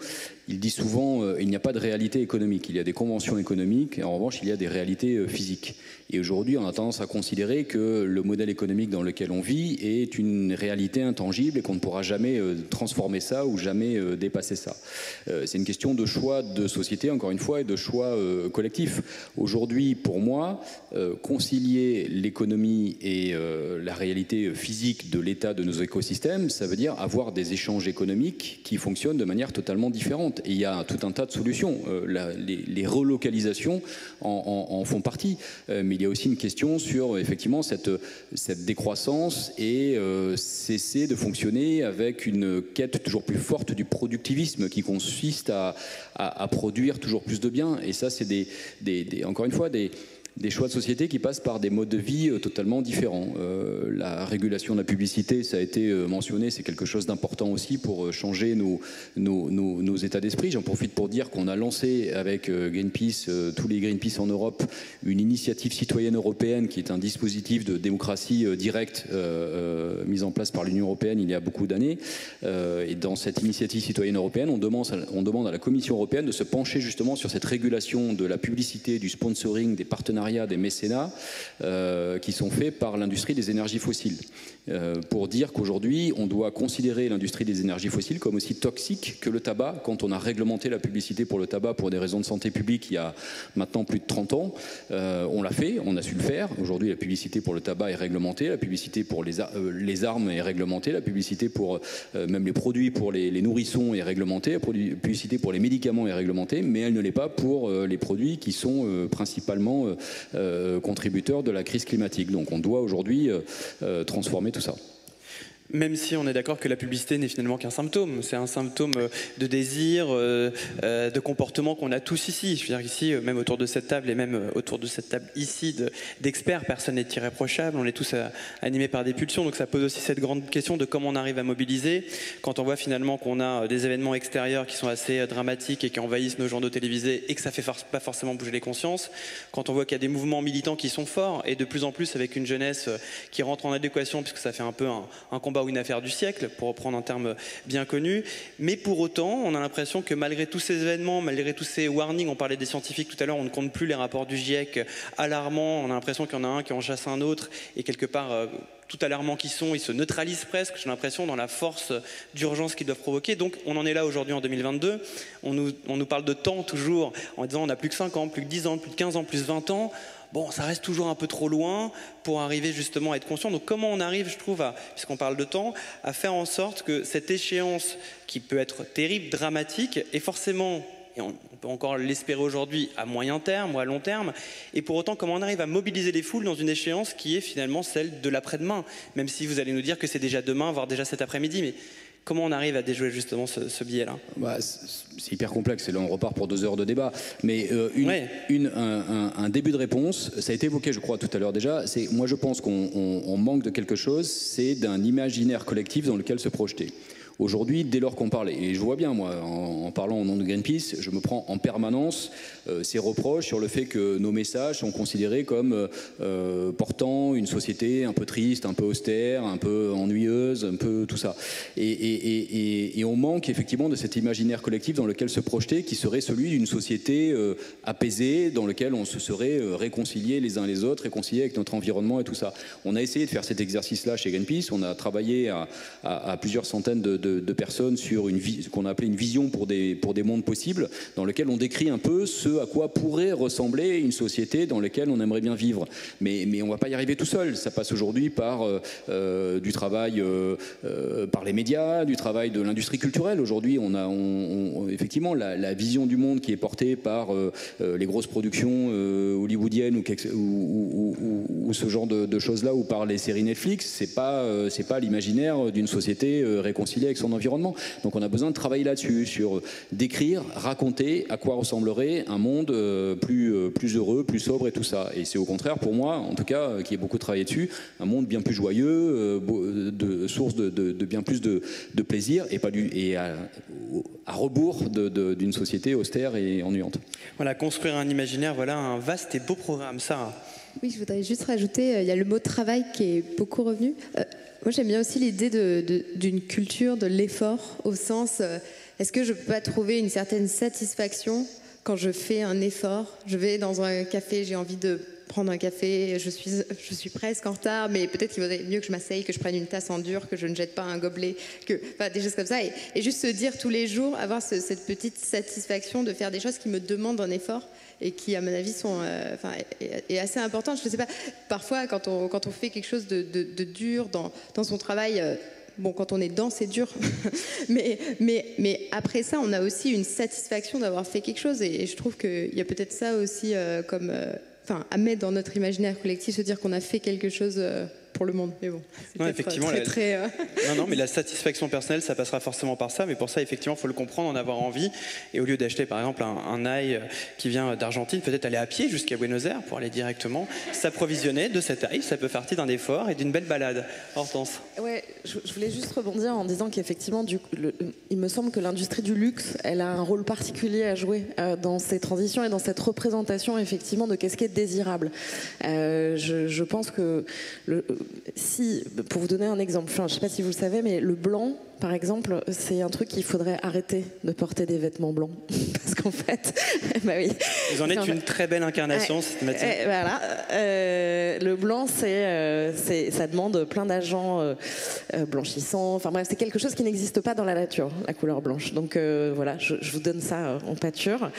il dit souvent il n'y a pas de réalité économique, il y a des conventions économiques et en revanche il y a des réalités physiques. Et aujourd'hui on a tendance à considérer que le modèle économique dans lequel on vit est une réalité intangible et qu'on ne pourra jamais transformer ça ou jamais dépasser ça. C'est une question de choix de société encore une fois et de choix collectif. Aujourd'hui pour moi, concilier l'économie et la réalité physique de l'état de nos écosystèmes, ça veut dire avoir des échanges économiques qui fonctionnent de manière totalement différente. Et il y a tout un tas de solutions. Les relocalisations en font partie. Mais il y a aussi une question sur effectivement cette décroissance et cesser de fonctionner avec une quête toujours plus forte du productivisme qui consiste à produire toujours plus de biens. Et ça, c'est encore une fois des choix de société qui passent par des modes de vie totalement différents. La régulation de la publicité, ça a été mentionné, c'est quelque chose d'important aussi pour changer nos états d'esprit. J'en profite pour dire qu'on a lancé avec Greenpeace, tous les Greenpeace en Europe, une initiative citoyenne européenne qui est un dispositif de démocratie directe mis en place par l'Union européenne il y a beaucoup d'années. Et dans cette initiative citoyenne européenne, on demande à la Commission européenne de se pencher justement sur cette régulation de la publicité, du sponsoring, des partenariats, des mécénats qui sont faits par l'industrie des énergies fossiles. Pour dire qu'aujourd'hui, on doit considérer l'industrie des énergies fossiles comme aussi toxique que le tabac. Quand on a réglementé la publicité pour le tabac pour des raisons de santé publique il y a maintenant plus de 30 ans, on l'a fait, on a su le faire. Aujourd'hui, la publicité pour le tabac est réglementée, la publicité pour les armes est réglementée, la publicité pour même les produits pour les nourrissons est réglementée, la publicité pour les médicaments est réglementée, mais elle ne l'est pas pour les produits qui sont principalement contributeurs de la crise climatique. Donc on doit aujourd'hui transformer tout ça. Même si on est d'accord que la publicité n'est finalement qu'un symptôme, c'est un symptôme de désir, de comportement qu'on a tous ici. Je veux dire ici, même autour de cette table et même autour de cette table ici d'experts, personne n'est irréprochable, on est tous animés par des pulsions. Donc ça pose aussi cette grande question de comment on arrive à mobiliser. Quand on voit finalement qu'on a des événements extérieurs qui sont assez dramatiques et qui envahissent nos journaux télévisés et que ça fait pas forcément bouger les consciences. Quand on voit qu'il y a des mouvements militants qui sont forts et de plus en plus avec une jeunesse qui rentre en adéquation puisque ça fait un peu un combat ou une affaire du siècle, pour reprendre un terme bien connu. Mais pour autant, on a l'impression que malgré tous ces événements, malgré tous ces warnings, on parlait des scientifiques tout à l'heure, on ne compte plus les rapports du GIEC alarmants, on a l'impression qu'il y en a un qui en chasse un autre, et quelque part, tout alarmants qu'ils sont, ils se neutralisent presque, j'ai l'impression, dans la force d'urgence qu'ils doivent provoquer. Donc on en est là aujourd'hui en 2022, on nous parle de temps toujours, en disant on a plus que 5 ans, plus que 10 ans, plus de 15 ans, plus 20 ans. Bon, ça reste toujours un peu trop loin pour arriver justement à être conscient. Donc comment on arrive, je trouve, puisqu'on parle de temps, à faire en sorte que cette échéance qui peut être terrible, dramatique, est forcément, et on peut encore l'espérer aujourd'hui, à moyen terme ou à long terme, et pour autant comment on arrive à mobiliser les foules dans une échéance qui est finalement celle de l'après-demain, même si vous allez nous dire que c'est déjà demain, voire déjà cet après-midi, mais comment on arrive à déjouer justement ce biais-là? C'est hyper complexe, et là on repart pour 2 heures de débat. Mais un début de réponse, ça a été évoqué je crois tout à l'heure déjà, moi je pense qu'on manque de quelque chose, c'est d'un imaginaire collectif dans lequel se projeter. Aujourd'hui, dès lors qu'on parle, et je vois bien, moi, en parlant au nom de Greenpeace, je me prends en permanence ces reproches sur le fait que nos messages sont considérés comme portant une société un peu triste, un peu austère, un peu ennuyeuse, un peu tout ça. Et on manque effectivement de cet imaginaire collectif dans lequel se projeter, qui serait celui d'une société apaisée, dans lequel on se serait réconciliés les uns les autres, réconciliés avec notre environnement et tout ça. On a essayé de faire cet exercice-là chez Greenpeace, on a travaillé à plusieurs centaines de personnes sur qu'on a appelé une vision pour des mondes possibles, dans lequel on décrit un peu ce à quoi pourrait ressembler une société dans laquelle on aimerait bien vivre. Mais on ne va pas y arriver tout seul. Ça passe aujourd'hui par du travail par les médias, du travail de l'industrie culturelle. Aujourd'hui, effectivement, la vision du monde qui est portée par les grosses productions hollywoodiennes ou ce genre de choses-là, ou par les séries Netflix, c'est pas l'imaginaire d'une société réconciliée avec son environnement. Donc on a besoin de travailler là-dessus, sur décrire, raconter à quoi ressemblerait un monde plus heureux, plus sobre et tout ça. Et c'est au contraire pour moi, en tout cas, qui ai beaucoup travaillé dessus, un monde bien plus joyeux, source de bien plus de plaisir et à rebours d'une société austère et ennuyante. Voilà, construire un imaginaire, voilà un vaste et beau programme, Sarah. Oui, je voudrais juste rajouter, il y a le mot travail qui est beaucoup revenu. Moi, j'aime bien aussi l'idée d'une culture de l'effort, au sens, est-ce que je peux pas trouver une certaine satisfaction quand je fais un effort? Je vais dans un café, j'ai envie de prendre un café, je suis presque en retard, mais peut-être qu'il vaudrait mieux que je m'asseye, que je prenne une tasse en dur, que je ne jette pas un gobelet, enfin, des choses comme ça. Et juste se dire tous les jours, avoir cette petite satisfaction de faire des choses qui me demandent un effort et qui, à mon avis, sont est assez importantes. Je ne sais pas, parfois, quand on fait quelque chose de dur dans son travail, bon, quand on est dedans, c'est dur. mais après ça, on a aussi une satisfaction d'avoir fait quelque chose. Et je trouve qu'il y a peut-être ça aussi à mettre dans notre imaginaire collectif, se dire qu'on a fait quelque chose pour le monde. Mais bon, c'est effectivement, non, mais la satisfaction personnelle, ça passera forcément par ça. Mais pour ça, effectivement, il faut le comprendre, en avoir envie. Et au lieu d'acheter, par exemple, un ail qui vient d'Argentine, peut-être aller à pied jusqu'à Buenos Aires pour aller directement s'approvisionner de cet ail. Ça peut faire partie d'un effort et d'une belle balade. Hortense. Ouais, je voulais juste rebondir en disant qu'effectivement, il me semble que l'industrie du luxe, elle a un rôle particulier à jouer dans ces transitions et dans cette représentation, effectivement, de qu'est-ce qui est désirable. Je pense que pour vous donner un exemple, je ne sais pas si vous le savez, mais le blanc, par exemple, c'est un truc qu'il faudrait arrêter de porter des vêtements blancs. Parce qu'en fait, bah oui. Vous en êtes une très belle incarnation, cette matière. Voilà. Le blanc, ça demande plein d'agents blanchissants. Enfin bref, c'est quelque chose qui n'existe pas dans la nature, la couleur blanche. Donc voilà, je vous donne ça en pâture.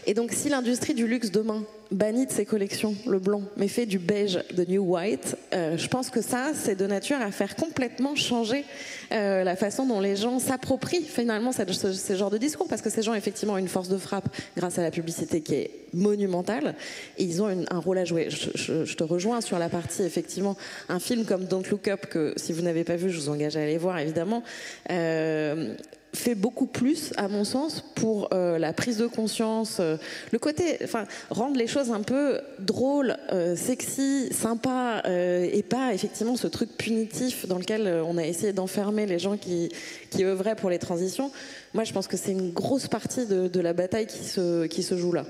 Et donc, si l'industrie du luxe demain bannit de ses collections le blanc, mais fait du beige, de new white, je pense que ça, c'est de nature à faire complètement changer la façon dont les gens s'approprient finalement ce genre de discours, parce que ces gens effectivement ont une force de frappe grâce à la publicité qui est monumentale, et ils ont un rôle à jouer. Je te rejoins sur la partie, effectivement, un film comme Don't Look Up, que si vous n'avez pas vu, je vous engage à aller voir évidemment, fait beaucoup plus, à mon sens, pour la prise de conscience, le côté, rendre les choses un peu drôles, sexy, sympa, et pas effectivement ce truc punitif dans lequel on a essayé d'enfermer les gens qui œuvraient pour les transitions. Moi, je pense que c'est une grosse partie de la bataille qui se joue là.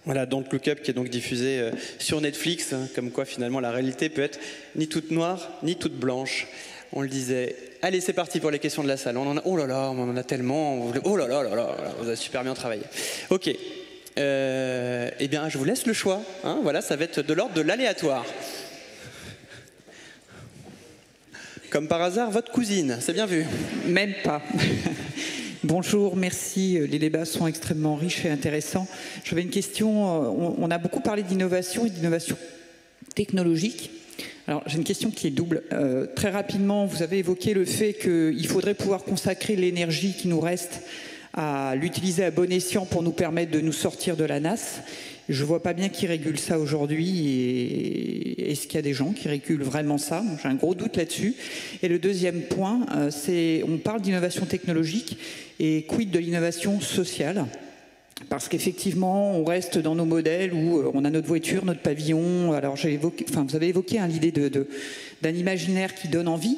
Voilà, Don't Look Up, qui est donc diffusé sur Netflix, comme quoi finalement la réalité peut être ni toute noire, ni toute blanche. On le disait. Allez, c'est parti pour les questions de la salle. Oh là là, on en a tellement. Oh là là là là, vous avez super bien travaillé. Ok. Eh bien, je vous laisse le choix. Hein, voilà, ça va être de l'ordre de l'aléatoire. Comme par hasard, votre cousine, c'est bien vu. Même pas. Bonjour, merci. Les débats sont extrêmement riches et intéressants. J'avais une question. On a beaucoup parlé d'innovation et d'innovation technologique. Alors, j'ai une question qui est double. Très rapidement, vous avez évoqué le fait qu'il faudrait pouvoir consacrer l'énergie qui nous reste à l'utiliser à bon escient pour nous permettre de nous sortir de la nasse. Je ne vois pas bien qui régule ça aujourd'hui. Et est-ce qu'il y a des gens qui régulent vraiment ça? J'ai un gros doute là-dessus. Et le deuxième point, on parle d'innovation technologique et quid de l'innovation sociale? Parce qu'effectivement, on reste dans nos modèles où on a notre voiture, notre pavillon. Alors, vous avez évoqué l'idée d'un imaginaire qui donne envie.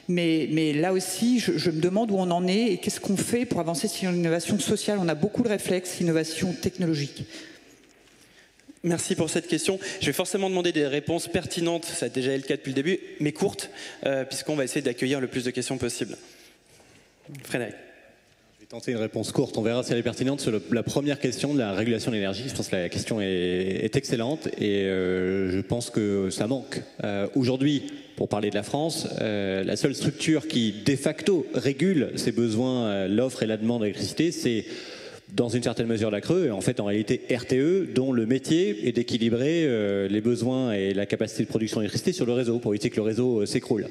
Mais là aussi, je me demande où on en est et qu'est-ce qu'on fait pour avancer sur l'innovation sociale. On a beaucoup de réflexes, innovation technologique. Merci pour cette question. Je vais forcément demander des réponses pertinentes, ça a déjà été le cas depuis le début, mais courtes, puisqu'on va essayer d'accueillir le plus de questions possible. Frédéric. Je vais tenter une réponse courte, on verra si elle est pertinente. Sur la première question de la régulation de l'énergie, je pense que la question est excellente et je pense que ça manque. Aujourd'hui, pour parler de la France, la seule structure qui de facto régule ses besoins, l'offre et la demande d'électricité, c'est dans une certaine mesure la CRE, et en fait en réalité RTE, dont le métier est d'équilibrer les besoins et la capacité de production d'électricité sur le réseau, pour éviter que le réseau s'écroule.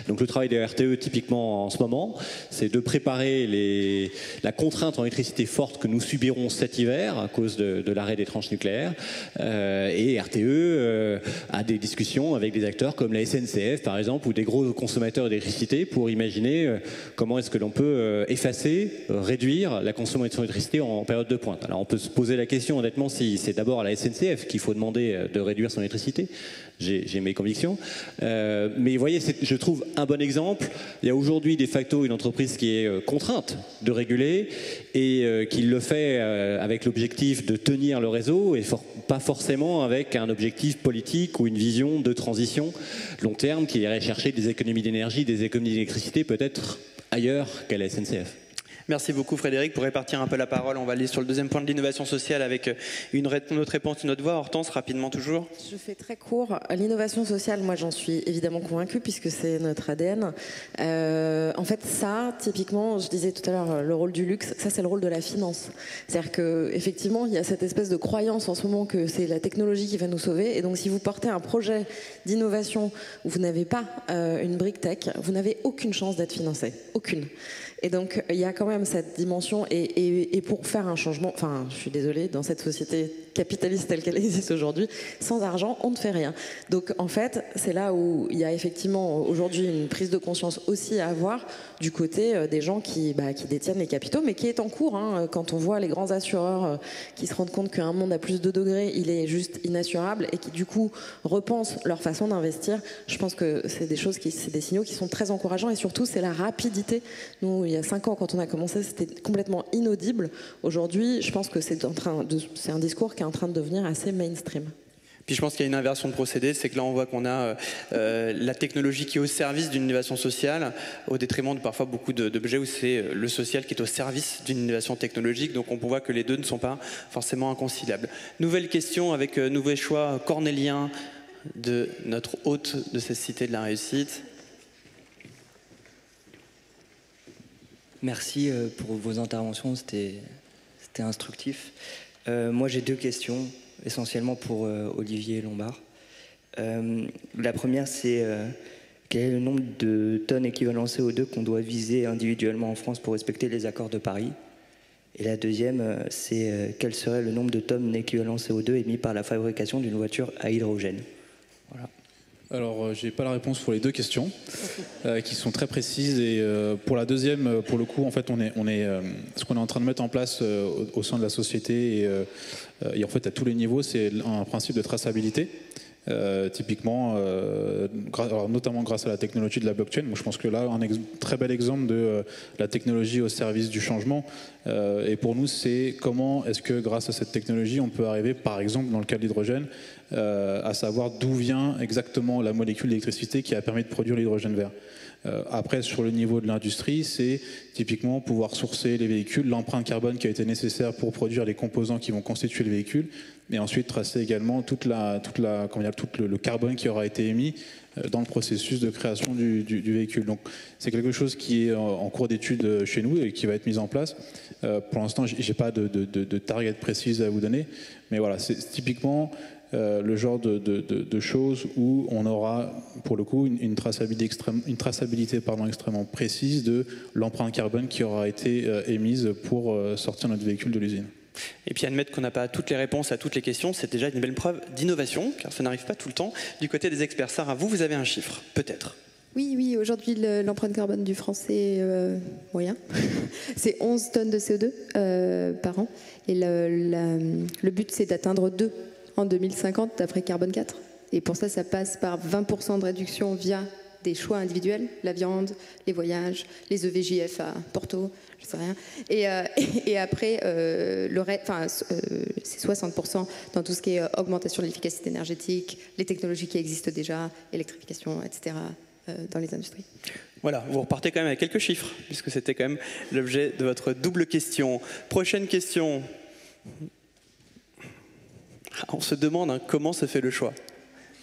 Donc le travail de RTE typiquement en ce moment, c'est de préparer la contrainte en électricité forte que nous subirons cet hiver à cause de l'arrêt des tranches nucléaires, et RTE a des discussions avec des acteurs comme la SNCF par exemple, ou des gros consommateurs d'électricité pour imaginer comment est-ce que l'on peut effacer, réduire la consommation d'électricité en période de pointe. Alors on peut se poser la question honnêtement si c'est d'abord à la SNCF qu'il faut demander de réduire son électricité. J'ai mes convictions. Mais vous voyez, je trouve un bon exemple. Il y a aujourd'hui de facto une entreprise qui est contrainte de réguler et qui le fait avec l'objectif de tenir le réseau et pas forcément avec un objectif politique ou une vision de transition long terme qui irait chercher des économies d'énergie, des économies d'électricité peut-être ailleurs qu'à la SNCF. Merci beaucoup Frédéric. Pour répartir un peu la parole, on va aller sur le deuxième point de l'innovation sociale avec une autre réponse, une autre voix. Hortense, rapidement toujours. Je fais très court. L'innovation sociale, moi j'en suis évidemment convaincue puisque c'est notre ADN. En fait ça, typiquement, je disais tout à l'heure, le rôle du luxe, ça c'est le rôle de la finance. C'est-à-dire qu'effectivement, il y a cette espèce de croyance en ce moment que c'est la technologie qui va nous sauver. Et donc si vous portez un projet d'innovation où vous n'avez pas une brique tech, vous n'avez aucune chance d'être financé. Aucune. Et donc, il y a quand même cette dimension, et pour faire un changement, enfin, je suis désolée, dans cette société capitaliste telle qu'elle existe aujourd'hui, sans argent, on ne fait rien. Donc, en fait, c'est là où il y a effectivement aujourd'hui une prise de conscience aussi à avoir du côté des gens qui détiennent les capitaux, mais qui est en cours. Hein, quand on voit les grands assureurs qui se rendent compte qu'un monde à plus de degrés, il est juste inassurable, et qui du coup repensent leur façon d'investir, je pense que c'est des signaux qui sont très encourageants, et surtout, c'est la rapidité. Nous, il y a 5 ans, quand on a commencé, c'était complètement inaudible. Aujourd'hui, je pense que c'est un discours qui est en train de devenir assez mainstream. Puis je pense qu'il y a une inversion de procédé, c'est que là on voit qu'on a la technologie qui est au service d'une innovation sociale, au détriment de parfois beaucoup d'objets où c'est le social qui est au service d'une innovation technologique. Donc on voit que les deux ne sont pas forcément inconciliables. Nouvelle question avec nouveau choix cornélien de notre hôte de cette cité de la réussite. Merci pour vos interventions, c'était instructif. Moi j'ai deux questions, essentiellement pour Olivier Lombard. La première c'est quel est le nombre de tonnes équivalent CO2 qu'on doit viser individuellement en France pour respecter les accords de Paris? Et la deuxième c'est quel serait le nombre de tonnes équivalent CO2 émis par la fabrication d'une voiture à hydrogène? Voilà. Alors, j'ai pas la réponse pour les deux questions, qui sont très précises. Et pour la deuxième, pour le coup, en fait, ce qu'on est en train de mettre en place au sein de la société et en fait à tous les niveaux, c'est un principe de traçabilité. Typiquement, alors notamment grâce à la technologie de la blockchain. Moi, je pense que là, un très bel exemple de la technologie au service du changement. Et pour nous, c'est comment est-ce que grâce à cette technologie, on peut arriver, par exemple, dans le cas de l'hydrogène, à savoir d'où vient exactement la molécule d'électricité qui a permis de produire l'hydrogène vert. Après, sur le niveau de l'industrie, c'est typiquement pouvoir sourcer les véhicules, l'empreinte carbone qui a été nécessaire pour produire les composants qui vont constituer le véhicule, et ensuite tracer également tout le carbone qui aura été émis dans le processus de création du véhicule. Donc c'est quelque chose qui est en cours d'étude chez nous et qui va être mis en place. Pour l'instant, j'ai pas de target précise à vous donner, mais voilà, c'est typiquement le genre de choses où on aura pour le coup une traçabilité extrêmement précise de l'empreinte carbone qui aura été émise pour sortir notre véhicule de l'usine. Et puis admettre qu'on n'a pas toutes les réponses à toutes les questions, c'est déjà une belle preuve d'innovation, car ça n'arrive pas tout le temps. Du côté des experts, Sarah, vous avez un chiffre, peut-être? Oui, aujourd'hui l'empreinte carbone du français moyen, c'est 11 tonnes de CO2 par an. Et le but c'est d'atteindre 2 en 2050 d'après Carbone 4. Et pour ça passe par 20% de réduction via des choix individuels, la viande, les voyages, les EVJF à Porto, je sais rien. Et après, c'est 60% dans tout ce qui est augmentation de l'efficacité énergétique, les technologies qui existent déjà, électrification, etc. Dans les industries. Voilà, vous repartez quand même avec quelques chiffres, puisque c'était quand même l'objet de votre double question. Prochaine question. On se demande comment se fait le choix.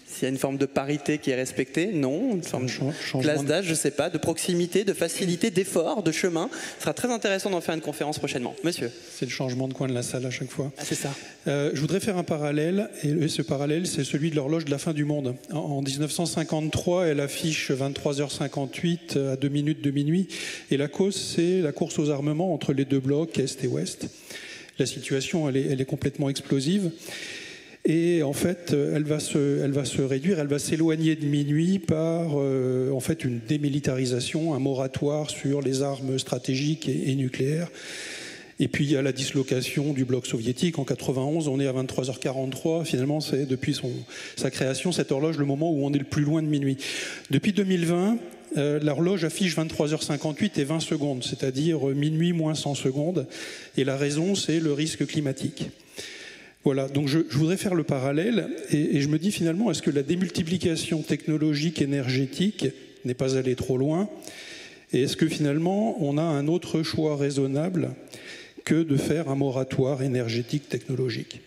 S'il y a une forme de parité qui est respectée, non. Une forme de classe d'âge, je ne sais pas, de proximité, de facilité, d'effort, de chemin. Ce sera très intéressant d'en faire une conférence prochainement. Monsieur. C'est le changement de coin de la salle à chaque fois. Ah, c'est ça. Je voudrais faire un parallèle, et ce parallèle, c'est celui de l'horloge de la fin du monde. En 1953, elle affiche 23h58 à 2 minutes de minuit, et la cause, c'est la course aux armements entre les deux blocs, Est et Ouest. La situation, elle est complètement explosive. Et en fait, elle va se réduire, elle va s'éloigner de minuit par en fait une démilitarisation, un moratoire sur les armes stratégiques et nucléaires. Et puis il y a la dislocation du bloc soviétique. En 91, on est à 23h43. Finalement, c'est depuis sa création, cette horloge, le moment où on est le plus loin de minuit. Depuis 2020, l'horloge affiche 23h58 et 20 secondes, c'est-à-dire minuit moins 100 secondes. Et la raison, c'est le risque climatique. Voilà, donc je voudrais faire le parallèle et je me dis finalement, est-ce que la démultiplication technologique énergétique n'est pas allée trop loin? Et est-ce que finalement, on a un autre choix raisonnable que de faire un moratoire énergétique technologique?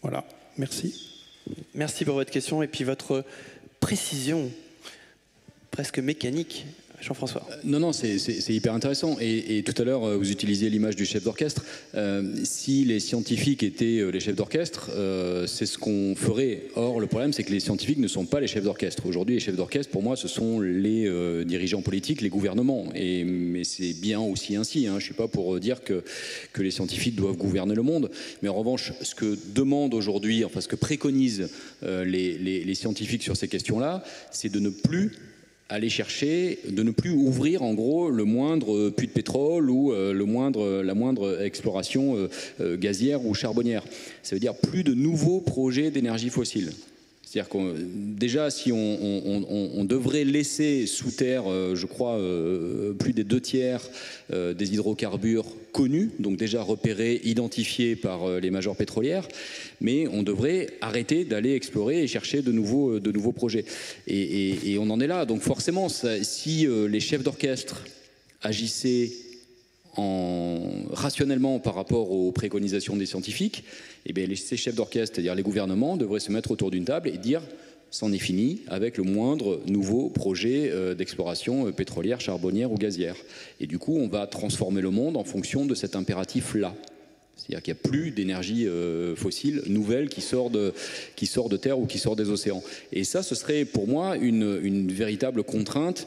Voilà, merci. Merci pour votre question et puis votre précision presque mécanique. Jean-François. Non, c'est hyper intéressant. Et tout à l'heure, vous utilisiez l'image du chef d'orchestre. Si les scientifiques étaient les chefs d'orchestre, c'est ce qu'on ferait. Or, le problème, c'est que les scientifiques ne sont pas les chefs d'orchestre. Aujourd'hui, les chefs d'orchestre, pour moi, ce sont les dirigeants politiques, les gouvernements. Mais c'est bien aussi ainsi. Je ne suis pas pour dire que les scientifiques doivent gouverner le monde. Mais en revanche, ce que demandent aujourd'hui, enfin ce que préconisent les scientifiques sur ces questions-là, c'est de ne plus aller chercher, de ne plus ouvrir en gros le moindre puits de pétrole ou la moindre exploration gazière ou charbonnière. Ça veut dire plus de nouveaux projets d'énergie fossile. C'est-à-dire que déjà, si on devrait laisser sous terre, je crois, plus des 2/3 des hydrocarbures connus, donc déjà repérés, identifiés par les majors pétrolières, mais on devrait arrêter d'aller explorer et chercher de nouveaux projets. Et on en est là. Donc forcément, si les chefs d'orchestre agissaient rationnellement par rapport aux préconisations des scientifiques, eh bien, ces chefs d'orchestre, c'est-à-dire les gouvernements, devraient se mettre autour d'une table et dire c'en est fini avec le moindre nouveau projet d'exploration pétrolière, charbonnière ou gazière. Et du coup, on va transformer le monde en fonction de cet impératif-là. C'est-à-dire qu'il n'y a plus d'énergie fossile nouvelle qui sort de terre ou qui sort des océans. Et ça, ce serait pour moi une véritable contrainte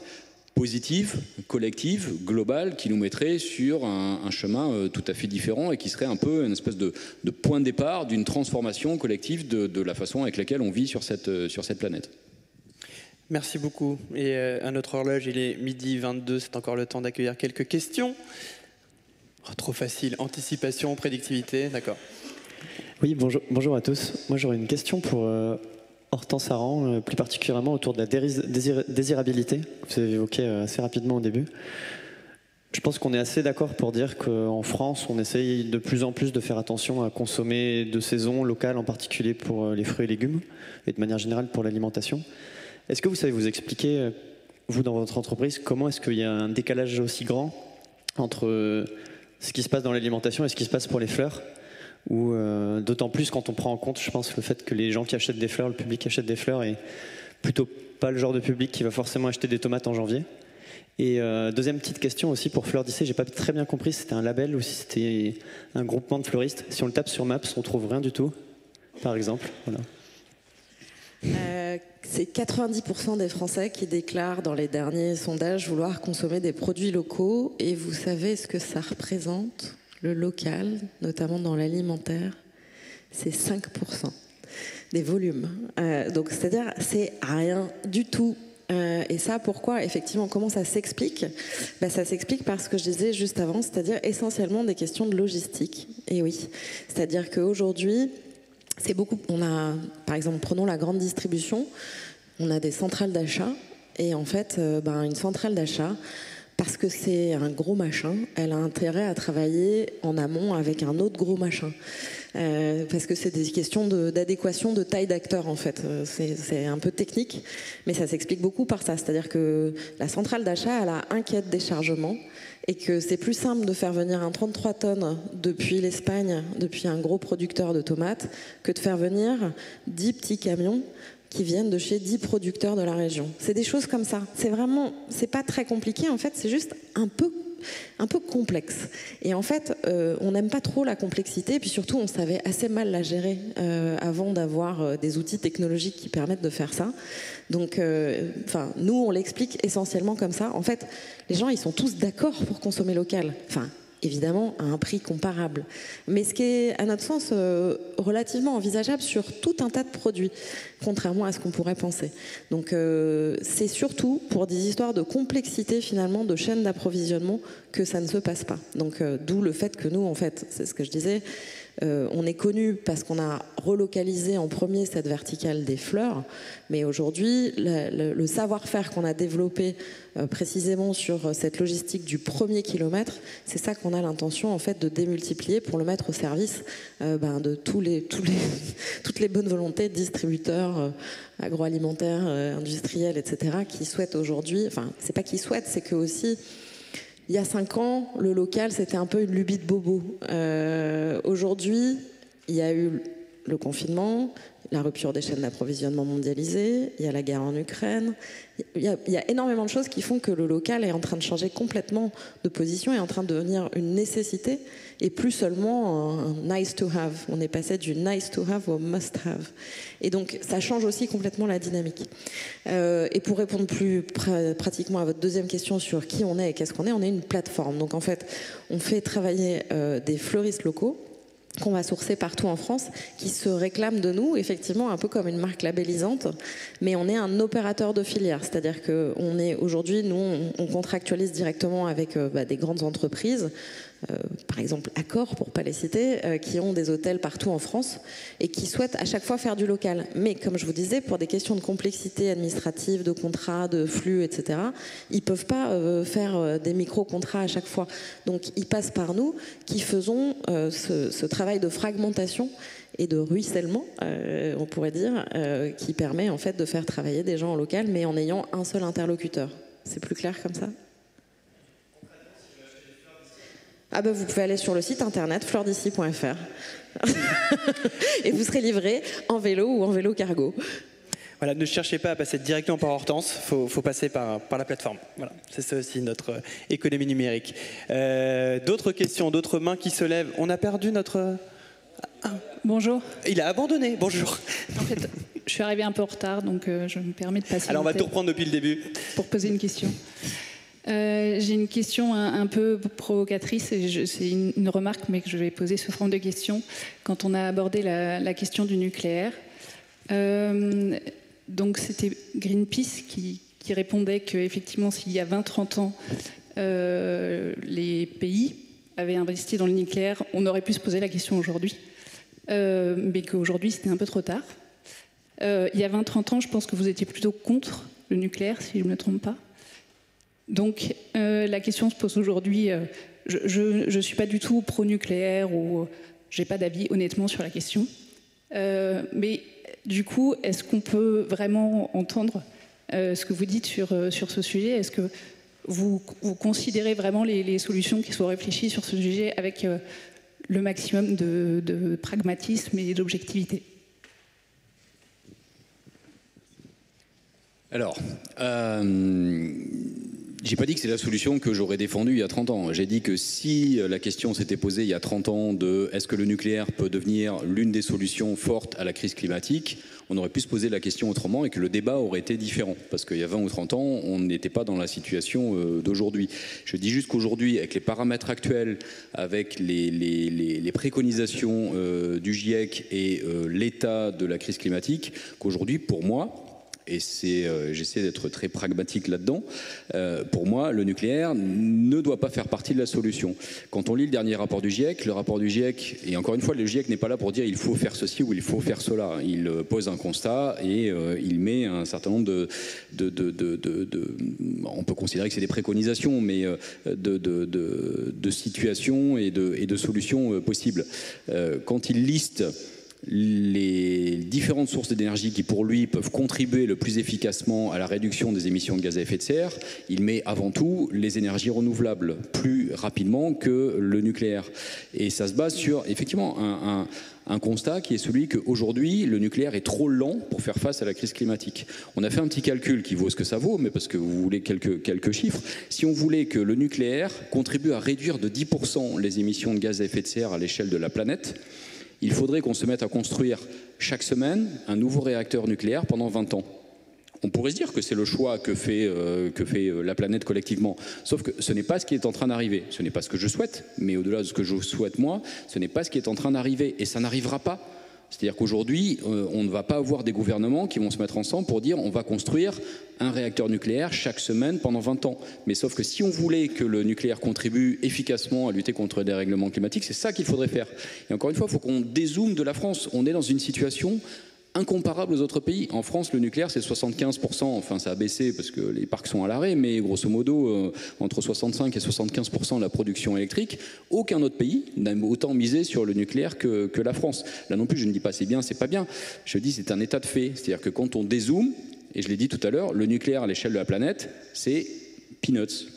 positive, collective, globale, qui nous mettrait sur un chemin tout à fait différent et qui serait un peu une espèce de point de départ d'une transformation collective de la façon avec laquelle on vit sur cette planète. Merci beaucoup. Et à notre horloge, il est 12h22, c'est encore le temps d'accueillir quelques questions. Oh, trop facile, anticipation, prédictivité, d'accord. Oui, bonjour à tous. Moi j'aurais une question pour Hortense Aran, plus particulièrement autour de la désirabilité, que vous avez évoqué assez rapidement au début. Je pense qu'on est assez d'accord pour dire qu'en France, on essaye de plus en plus de faire attention à consommer de saison, locale, en particulier pour les fruits et légumes, et de manière générale pour l'alimentation. Est-ce que vous savez vous expliquer, vous dans votre entreprise, comment est-ce qu'il y a un décalage aussi grand entre ce qui se passe dans l'alimentation et ce qui se passe pour les fleurs? Ou d'autant plus quand on prend en compte, je pense, le fait que les gens qui achètent des fleurs, le public qui achète des fleurs est plutôt pas le genre de public qui va forcément acheter des tomates en janvier. Et deuxième petite question aussi pour Fleurs d'Issée, j'ai pas très bien compris si c'était un label ou si c'était un groupement de fleuristes. Si on le tape sur Maps, on trouve rien du tout, par exemple. Voilà. C'est 90% des Français qui déclarent dans les derniers sondages vouloir consommer des produits locaux. Et vous savez ce que ça représente, le local, notamment dans l'alimentaire? C'est 5% des volumes. Donc c'est-à-dire c'est rien du tout. Et ça, pourquoi? Effectivement, comment ça s'explique? Ça s'explique par ce que je disais juste avant, c'est-à-dire essentiellement des questions de logistique. Et oui, c'est-à-dire qu'aujourd'hui, c'est beaucoup. On a, par exemple, prenons la grande distribution, on a des centrales d'achat Et en fait, une centrale d'achat, parce que c'est un gros machin, elle a intérêt à travailler en amont avec un autre gros machin. Parce que c'est des questions d'adéquation de taille d'acteur en fait. C'est un peu technique, mais ça s'explique beaucoup par ça. C'est-à-dire que la centrale d'achat, elle a un quai de déchargement et que c'est plus simple de faire venir un 33 tonnes depuis l'Espagne, depuis un gros producteur de tomates, que de faire venir 10 petits camions qui viennent de chez 10 producteurs de la région. C'est des choses comme ça. C'est pas très compliqué en fait, c'est juste un peu complexe. Et en fait, on n'aime pas trop la complexité, et puis surtout, on savait assez mal la gérer avant d'avoir des outils technologiques qui permettent de faire ça. Donc, nous, on l'explique essentiellement comme ça. En fait, les gens, ils sont tous d'accord pour consommer local. Évidemment à un prix comparable. Mais ce qui est, à notre sens, relativement envisageable sur tout un tas de produits, contrairement à ce qu'on pourrait penser. Donc c'est surtout pour des histoires de complexité, finalement, de chaîne d'approvisionnement que ça ne se passe pas. Donc d'où le fait que nous, en fait, c'est ce que je disais, on est connu parce qu'on a relocalisé en premier cette verticale des fleurs, mais aujourd'hui, le savoir-faire qu'on a développé précisément sur cette logistique du premier kilomètre, c'est ça qu'on a l'intention en fait de démultiplier pour le mettre au service de toutes les bonnes volontés de distributeurs agroalimentaires, industriels, etc. qui souhaitent aujourd'hui, c'est pas qu'ils souhaitent, c'est que aussi il y a 5 ans, le local, c'était un peu une lubie de bobo. Aujourd'hui, il y a eu le confinement, la rupture des chaînes d'approvisionnement mondialisées, il y a la guerre en Ukraine. Il y a énormément de choses qui font que le local est en train de changer complètement de position, est en train de devenir une nécessité et plus seulement un nice to have. On est passé du nice to have au must have. Et donc, ça change aussi complètement la dynamique. Et pour répondre plus pratiquement à votre deuxième question sur qui on est et qu'est-ce qu'on est, on est une plateforme. Donc, en fait, on fait travailler des fleuristes locaux qu'on va sourcer partout en France, qui se réclament de nous, effectivement, un peu comme une marque labellisante, mais on est un opérateur de filière, c'est-à-dire qu'on est aujourd'hui, nous, on contractualise directement avec des grandes entreprises, par exemple Accor, pour ne pas les citer, qui ont des hôtels partout en France et qui souhaitent à chaque fois faire du local. Mais comme je vous disais, pour des questions de complexité administrative, de contrats, de flux, etc., ils ne peuvent pas faire des micro-contrats à chaque fois. Donc ils passent par nous qui faisons ce travail de fragmentation et de ruissellement, on pourrait dire, qui permet en fait de faire travailler des gens en local, mais en ayant un seul interlocuteur. C'est plus clair comme ça ? Vous pouvez aller sur le site internet fleurdici.fr et vous serez livré en vélo ou en vélo cargo. Voilà, ne cherchez pas à passer directement par Hortense, faut passer par la plateforme. Voilà, c'est ça aussi notre économie numérique. D'autres questions, d'autres mains qui se lèvent. On a perdu notre... Bonjour. Il a abandonné, bonjour. En fait, je suis arrivée un peu en retard, donc je me permets de passer... Alors on va tout reprendre depuis le début. Pour poser une question. J'ai une question un peu provocatrice, et c'est une remarque, mais que je vais poser sous forme de question. Quand on a abordé la question du nucléaire, donc c'était Greenpeace qui répondait qu'effectivement, s'il y a 20-30 ans, les pays avaient investi dans le nucléaire, on aurait pu se poser la question aujourd'hui, mais qu'aujourd'hui, c'était un peu trop tard. Il y a 20-30 ans, je pense que vous étiez plutôt contre le nucléaire, si je ne me trompe pas. Donc la question se pose aujourd'hui, je ne suis pas du tout pro-nucléaire ou je n'ai pas d'avis honnêtement sur la question. Mais du coup, est-ce qu'on peut vraiment entendre ce que vous dites sur ce sujet? Est-ce que vous considérez vraiment les solutions qui sont réfléchies sur ce sujet avec le maximum de pragmatisme et d'objectivité? Alors, j'ai pas dit que c'est la solution que j'aurais défendue il y a 30 ans. J'ai dit que si la question s'était posée il y a 30 ans de est-ce que le nucléaire peut devenir l'une des solutions fortes à la crise climatique, on aurait pu se poser la question autrement et que le débat aurait été différent. Parce qu'il y a 20 ou 30 ans, on n'était pas dans la situation d'aujourd'hui. Je dis juste qu'aujourd'hui, avec les paramètres actuels, avec les préconisations du GIEC et l'état de la crise climatique, qu'aujourd'hui, pour moi, et j'essaie d'être très pragmatique là-dedans, pour moi, le nucléaire ne doit pas faire partie de la solution. Quand on lit le dernier rapport du GIEC, et encore une fois, le GIEC n'est pas là pour dire il faut faire ceci ou il faut faire cela. Il pose un constat et il met un certain nombre on peut considérer que c'est des préconisations, mais de situations et de solutions possibles. Quand il liste les différentes sources d'énergie qui, pour lui, peuvent contribuer le plus efficacement à la réduction des émissions de gaz à effet de serre, il met avant tout les énergies renouvelables plus rapidement que le nucléaire. Et ça se base sur, effectivement, un constat qui est celui qu'aujourd'hui, le nucléaire est trop lent pour faire face à la crise climatique. On a fait un petit calcul qui vaut ce que ça vaut, mais parce que vous voulez quelques chiffres. Si on voulait que le nucléaire contribue à réduire de 10% les émissions de gaz à effet de serre à l'échelle de la planète, il faudrait qu'on se mette à construire chaque semaine un nouveau réacteur nucléaire pendant 20 ans. On pourrait se dire que c'est le choix que fait la planète collectivement. Sauf que ce n'est pas ce qui est en train d'arriver. Ce n'est pas ce que je souhaite, mais au-delà de ce que je souhaite moi, ce n'est pas ce qui est en train d'arriver. Et ça n'arrivera pas. C'est-à-dire qu'aujourd'hui, on ne va pas avoir des gouvernements qui vont se mettre ensemble pour dire on va construire un réacteur nucléaire chaque semaine pendant 20 ans. Mais sauf que si on voulait que le nucléaire contribue efficacement à lutter contre le dérèglement climatique, c'est ça qu'il faudrait faire. Et encore une fois, il faut qu'on dézoome de la France. On est dans une situation incomparable aux autres pays. En France, le nucléaire, c'est 75%. Enfin, ça a baissé parce que les parcs sont à l'arrêt, mais grosso modo, entre 65 et 75% de la production électrique. Aucun autre pays n'a autant misé sur le nucléaire que la France. Là non plus, je ne dis pas c'est bien, c'est pas bien. Je dis c'est un état de fait. C'est-à-dire que quand on dézoome, et je l'ai dit tout à l'heure, le nucléaire à l'échelle de la planète, c'est peanuts.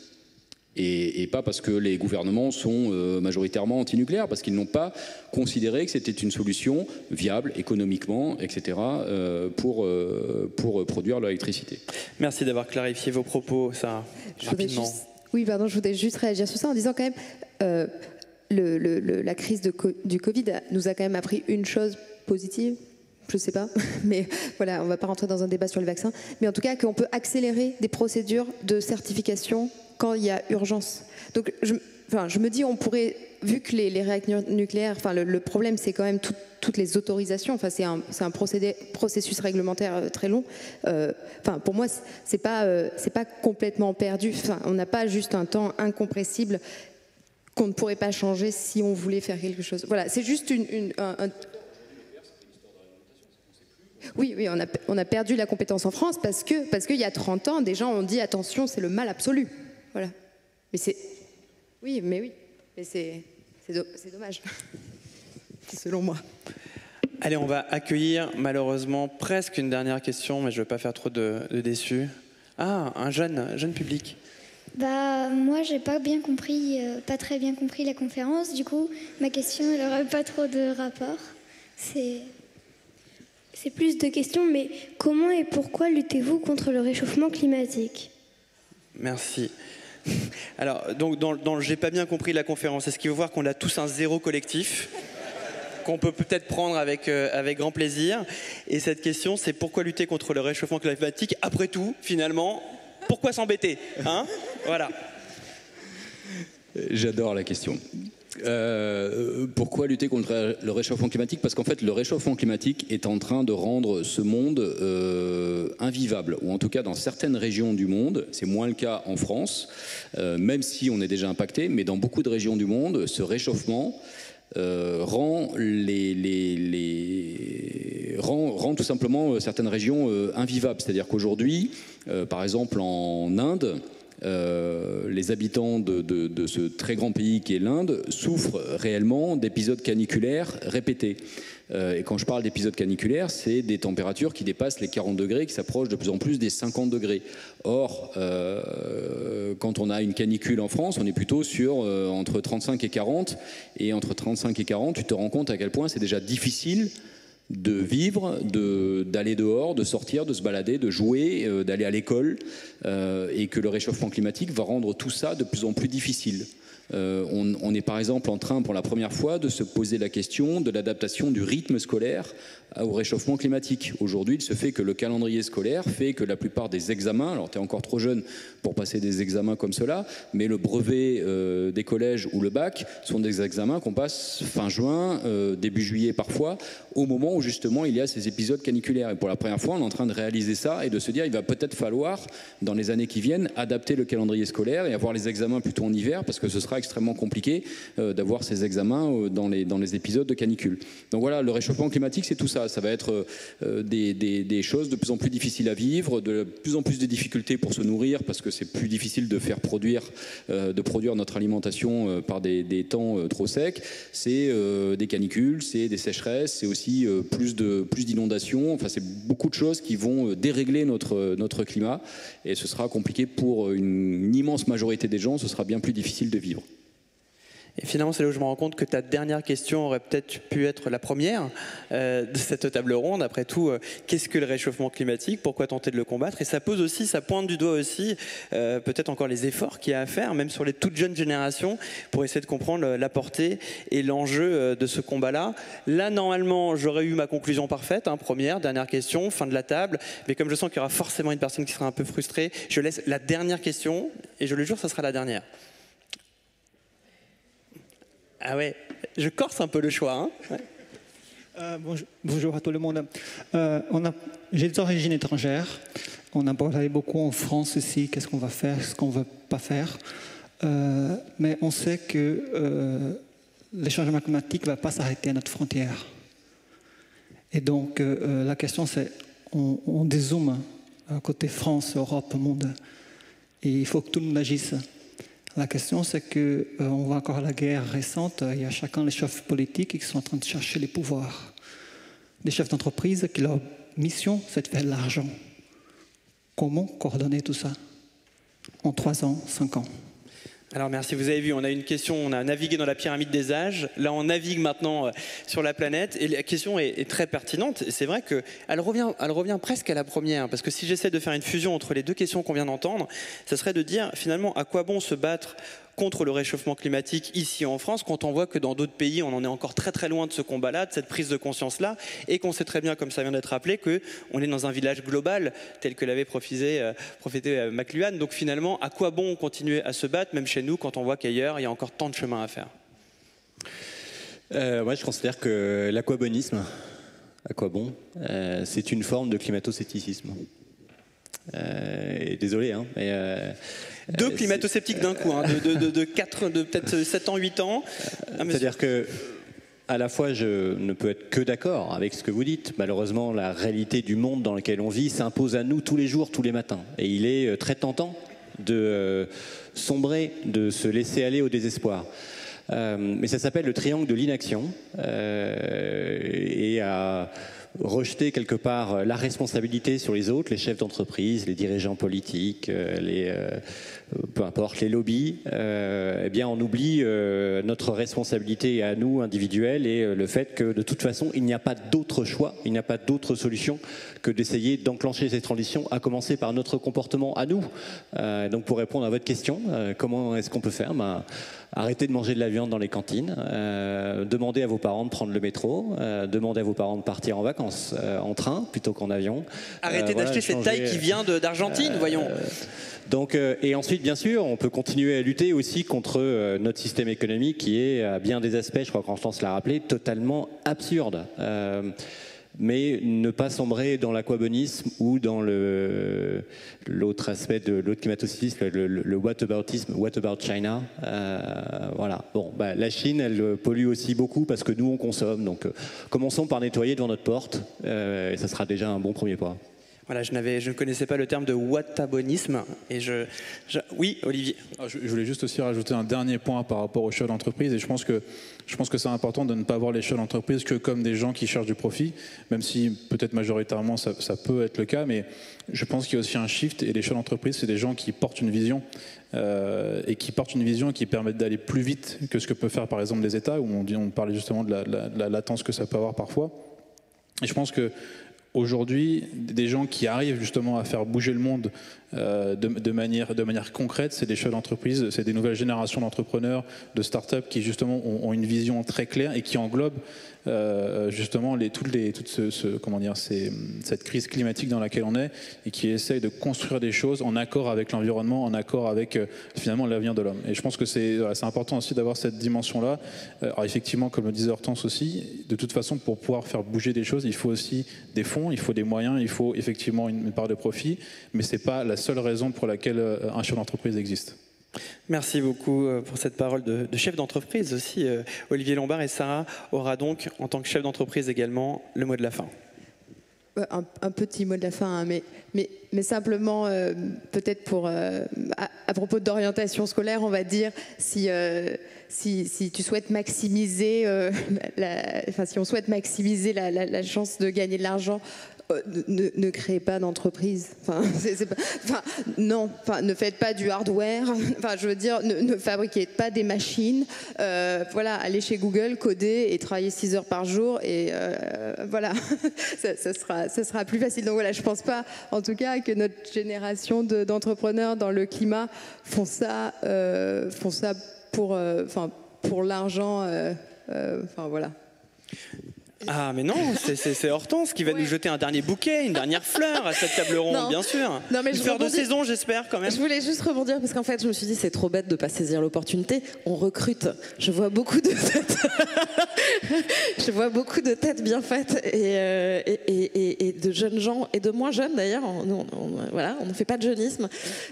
Et pas parce que les gouvernements sont majoritairement anti-nucléaires, parce qu'ils n'ont pas considéré que c'était une solution viable économiquement, etc., pour produire l'électricité. Merci d'avoir clarifié vos propos, Sarah, rapidement. Je voudrais juste réagir sur ça en disant quand même, la crise du Covid nous a quand même appris une chose positive. Je ne sais pas, mais voilà, on ne va pas rentrer dans un débat sur les vaccins, mais en tout cas qu'on peut accélérer des procédures de certification quand il y a urgence. Donc je me dis, on pourrait, vu que les réacteurs nucléaires, le problème c'est quand même toutes les autorisations, c'est un processus réglementaire très long. Pour moi, c'est pas complètement perdu. On n'a pas juste un temps incompressible qu'on ne pourrait pas changer si on voulait faire quelque chose. Voilà, c'est juste Oui, on a perdu la compétence en France parce qu'il y a 30 ans, des gens ont dit attention, c'est le mal absolu. Voilà. Mais c'est dommage, selon moi. Allez, on va accueillir malheureusement presque une dernière question, mais je ne veux pas faire trop de déçus. Ah, un jeune public. Moi, j'ai pas très bien compris la conférence. Du coup, ma question, elle n'aurait pas trop de rapport. C'est plus de questions, mais comment et pourquoi luttez-vous contre le réchauffement climatique? Merci. Alors, donc, dans j'ai pas bien compris la conférence, est-ce qu'il veut voir qu'on a tous un zéro collectif qu'on peut peut-être prendre avec grand plaisir? Et cette question, c'est pourquoi lutter contre le réchauffement climatique? Après tout, finalement, pourquoi s'embêter, hein? Voilà. J'adore la question. Pourquoi lutter contre le réchauffement climatique? Parce qu'en fait, le réchauffement climatique est en train de rendre ce monde invivable, ou en tout cas dans certaines régions du monde. C'est moins le cas en France, même si on est déjà impacté, mais dans beaucoup de régions du monde, ce réchauffement rend tout simplement certaines régions invivables. C'est-à-dire qu'aujourd'hui, par exemple en Inde, les habitants de ce très grand pays qui est l'Inde souffrent réellement d'épisodes caniculaires répétés. Et quand je parle d'épisodes caniculaires, c'est des températures qui dépassent les 40 degrés, qui s'approchent de plus en plus des 50 degrés. Or, quand on a une canicule en France, on est plutôt sur entre 35 et 40. Et entre 35 et 40, tu te rends compte à quel point c'est déjà difficile de vivre, d'aller dehors, de sortir, de se balader, de jouer, d'aller à l'école, et que le réchauffement climatique va rendre tout ça de plus en plus difficile. On est par exemple en train pour la première fois de se poser la question de l'adaptation du rythme scolaire au réchauffement climatique. Aujourd'hui, il se fait que le calendrier scolaire fait que la plupart des examens, alors tu es encore trop jeune pour passer des examens comme cela, mais le brevet des collèges ou le bac sont des examens qu'on passe fin juin, début juillet parfois, au moment où justement il y a ces épisodes caniculaires. Et pour la première fois, on est en train de réaliser ça et de se dire il va peut-être falloir, dans les années qui viennent, adapter le calendrier scolaire et avoir les examens plutôt en hiver, parce que ce sera extrêmement compliqué d'avoir ces examens dans les épisodes de canicule. Donc voilà, le réchauffement climatique, c'est tout ça. Ça va être des choses de plus en plus difficiles à vivre, de plus en plus de difficultés pour se nourrir, parce que c'est plus difficile de faire produire notre alimentation par des temps trop secs. C'est des canicules, c'est des sécheresses, c'est aussi plus d'inondations. Enfin, c'est beaucoup de choses qui vont dérégler notre climat, et ce sera compliqué pour une immense majorité des gens. Ce sera bien plus difficile de vivre. Et finalement, c'est là où je me rends compte que ta dernière question aurait peut-être pu être la première de cette table ronde. Après tout, qu'est-ce que le réchauffement climatique? Pourquoi tenter de le combattre? Et ça pose aussi, ça pointe du doigt aussi peut-être encore les efforts qu'il y a à faire, même sur les toutes jeunes générations, pour essayer de comprendre la portée et l'enjeu de ce combat-là. Là, normalement, j'aurais eu ma conclusion parfaite. Première, dernière question, fin de la table. Mais comme je sens qu'il y aura forcément une personne qui sera un peu frustrée, je laisse la dernière question, et je le jure, ça sera la dernière. Ah ouais, je corse un peu le choix. Ouais. Bonjour à tout le monde. J'ai des origines étrangères. On a parlé beaucoup en France ici, qu'est-ce qu'on va faire, ce qu'on ne veut pas faire. Mais on sait que le changement climatique ne va pas s'arrêter à notre frontière. Et donc la question c'est, on dézoome côté France, Europe, monde. Et il faut que tout le monde agisse. La question, c'est qu'on voit encore la guerre récente, il y a chacun les chefs politiques qui sont en train de chercher les pouvoirs. Des chefs d'entreprise qui leur mission, c'est de faire de l'argent. Comment coordonner tout ça en 3 ans, 5 ans? Alors merci, vous avez vu, on a une question, on a navigué dans la pyramide des âges, là on navigue maintenant sur la planète, et la question est très pertinente. C'est vrai qu'elle revient presque à la première, parce que si j'essaie de faire une fusion entre les deux questions qu'on vient d'entendre, ça serait de dire finalement à quoi bon se battre contre le réchauffement climatique ici en France, quand on voit que dans d'autres pays, on en est encore très très loin de ce combat-là, de cette prise de conscience-là, et qu'on sait très bien, comme ça vient d'être rappelé, qu'on est dans un village global, tel que l'avait prophétisé McLuhan. Donc finalement, à quoi bon continuer à se battre, même chez nous, quand on voit qu'ailleurs, il y a encore tant de chemin à faire? Moi, je considère que l'aquabonisme, à quoi bon, c'est une forme de climato-scepticisme. Désolé, mais... Deux climato-sceptiques d'un coup, de peut-être 7 ans, 8 ans. C'est-à-dire que, à la fois, je ne peux être que d'accord avec ce que vous dites. Malheureusement, la réalité du monde dans lequel on vit s'impose à nous tous les jours, tous les matins. Et il est très tentant de sombrer, de se laisser aller au désespoir. Mais ça s'appelle le triangle de l'inaction. Et à rejeter quelque part la responsabilité sur les autres, les chefs d'entreprise, les dirigeants politiques, peu importe, les lobbies, eh bien on oublie notre responsabilité à nous, individuelle, et le fait que de toute façon, il n'y a pas d'autre choix, il n'y a pas d'autre solution que d'essayer d'enclencher cette transition, à commencer par notre comportement à nous. Donc pour répondre à votre question, comment est-ce qu'on peut faire? Arrêtez de manger de la viande dans les cantines, demandez à vos parents de prendre le métro, demandez à vos parents de partir en vacances en train plutôt qu'en avion. Arrêtez d'acheter cette taille qui vient d'Argentine, voyons. Donc, et ensuite, bien sûr, on peut continuer à lutter aussi contre notre système économique qui est, à bien des aspects, je crois qu'Enfance l'a rappelé, totalement absurde. Mais ne pas sombrer dans l'aquabonisme ou dans l'autre aspect de l'autre climato-scepticisme, le whataboutisme, what about China. Voilà. Bon, la Chine, elle pollue aussi beaucoup parce que nous, on consomme. Donc, commençons par nettoyer devant notre porte, et ça sera déjà un bon premier pas. Voilà, je ne connaissais pas le terme de whatabonisme. Et oui, Olivier. Je voulais juste aussi rajouter un dernier point par rapport aux chefs d'entreprise. Et je pense que c'est important de ne pas voir les chefs d'entreprise que comme des gens qui cherchent du profit, même si peut-être majoritairement ça peut être le cas. Mais je pense qu'il y a aussi un shift. Et les chefs d'entreprise, c'est des gens qui portent une vision. Et qui portent une vision qui permettent d'aller plus vite que ce que peuvent faire par exemple les États, où on parlait justement de la latence que ça peut avoir parfois. Et je pense que aujourd'hui, des gens qui arrivent justement à faire bouger le monde de manière concrète, c'est des chefs d'entreprise, c'est des nouvelles générations d'entrepreneurs, de start-up qui justement ont une vision très claire et qui englobent justement cette crise climatique dans laquelle on est et qui essayent de construire des choses en accord avec l'environnement, en accord avec finalement l'avenir de l'homme. Et je pense que c'est important aussi d'avoir cette dimension-là. Alors effectivement, comme le disait Hortense aussi, de toute façon, pour pouvoir faire bouger des choses, il faut aussi des fonds, il faut des moyens, il faut effectivement une part de profit, mais c'est pas la seule raison pour laquelle un chef d'entreprise existe. Merci beaucoup pour cette parole de chef d'entreprise aussi. Olivier Lombard, et Sarah aura donc, en tant que chef d'entreprise également, le mot de la fin. Un petit mot de la fin, hein, mais simplement, peut-être pour à propos d'orientation scolaire, on va dire, si tu souhaites maximiser, si on souhaite maximiser la chance de gagner de l'argent, ne créez pas d'entreprise. Ne faites pas du hardware. Je veux dire, ne fabriquez pas des machines. Allez chez Google, coder et travailler 6 heures par jour et ça sera plus facile. Donc voilà, je pense pas, en tout cas, que notre génération d'entrepreneurs dans le climat font ça pour l'argent. Voilà. Ah mais non, c'est Hortense qui va nous jeter un dernier bouquet, une dernière fleur à cette table ronde, bien sûr. Non, mais une fleur de saison, j'espère quand même. Je voulais juste rebondir parce qu'en fait, je me suis dit c'est trop bête de pas saisir l'opportunité. On recrute. Je vois beaucoup de têtes. Je vois beaucoup de têtes bien faites et de jeunes gens et de moins jeunes d'ailleurs. On ne fait pas de jeunisme.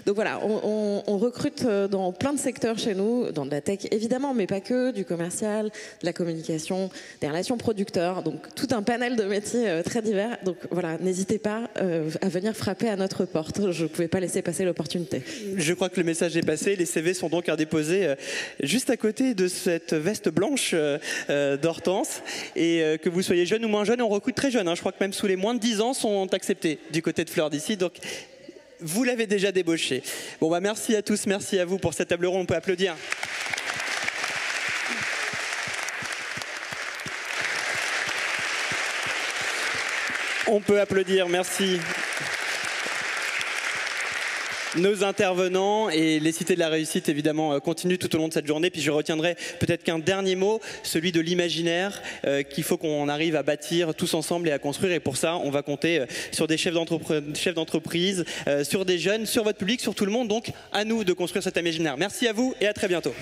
Donc voilà, on recrute dans plein de secteurs chez nous, dans de la tech évidemment, mais pas que, du commercial, de la communication, des relations producteurs. Donc tout un panel de métiers très divers. Donc voilà, n'hésitez pas à venir frapper à notre porte. Je ne pouvais pas laisser passer l'opportunité. Je crois que le message est passé. Les CV sont donc à déposer juste à côté de cette veste blanche d'Hortense. Et que vous soyez jeune ou moins jeune, on recrute très jeune. Je crois que même sous les moins de 10 ans sont acceptés du côté de Fleur d'ici. Donc vous l'avez déjà débauché. Bon bah merci à tous, merci à vous pour cette table ronde. On peut applaudir. On peut applaudir, merci. Nos intervenants et les cités de la réussite évidemment continuent tout au long de cette journée. Puis je retiendrai peut-être qu'un dernier mot, celui de l'imaginaire qu'il faut qu'on arrive à bâtir tous ensemble et à construire. Et pour ça, on va compter sur des chefs d'entreprise, sur des jeunes, sur votre public, sur tout le monde. Donc à nous de construire cet imaginaire. Merci à vous et à très bientôt.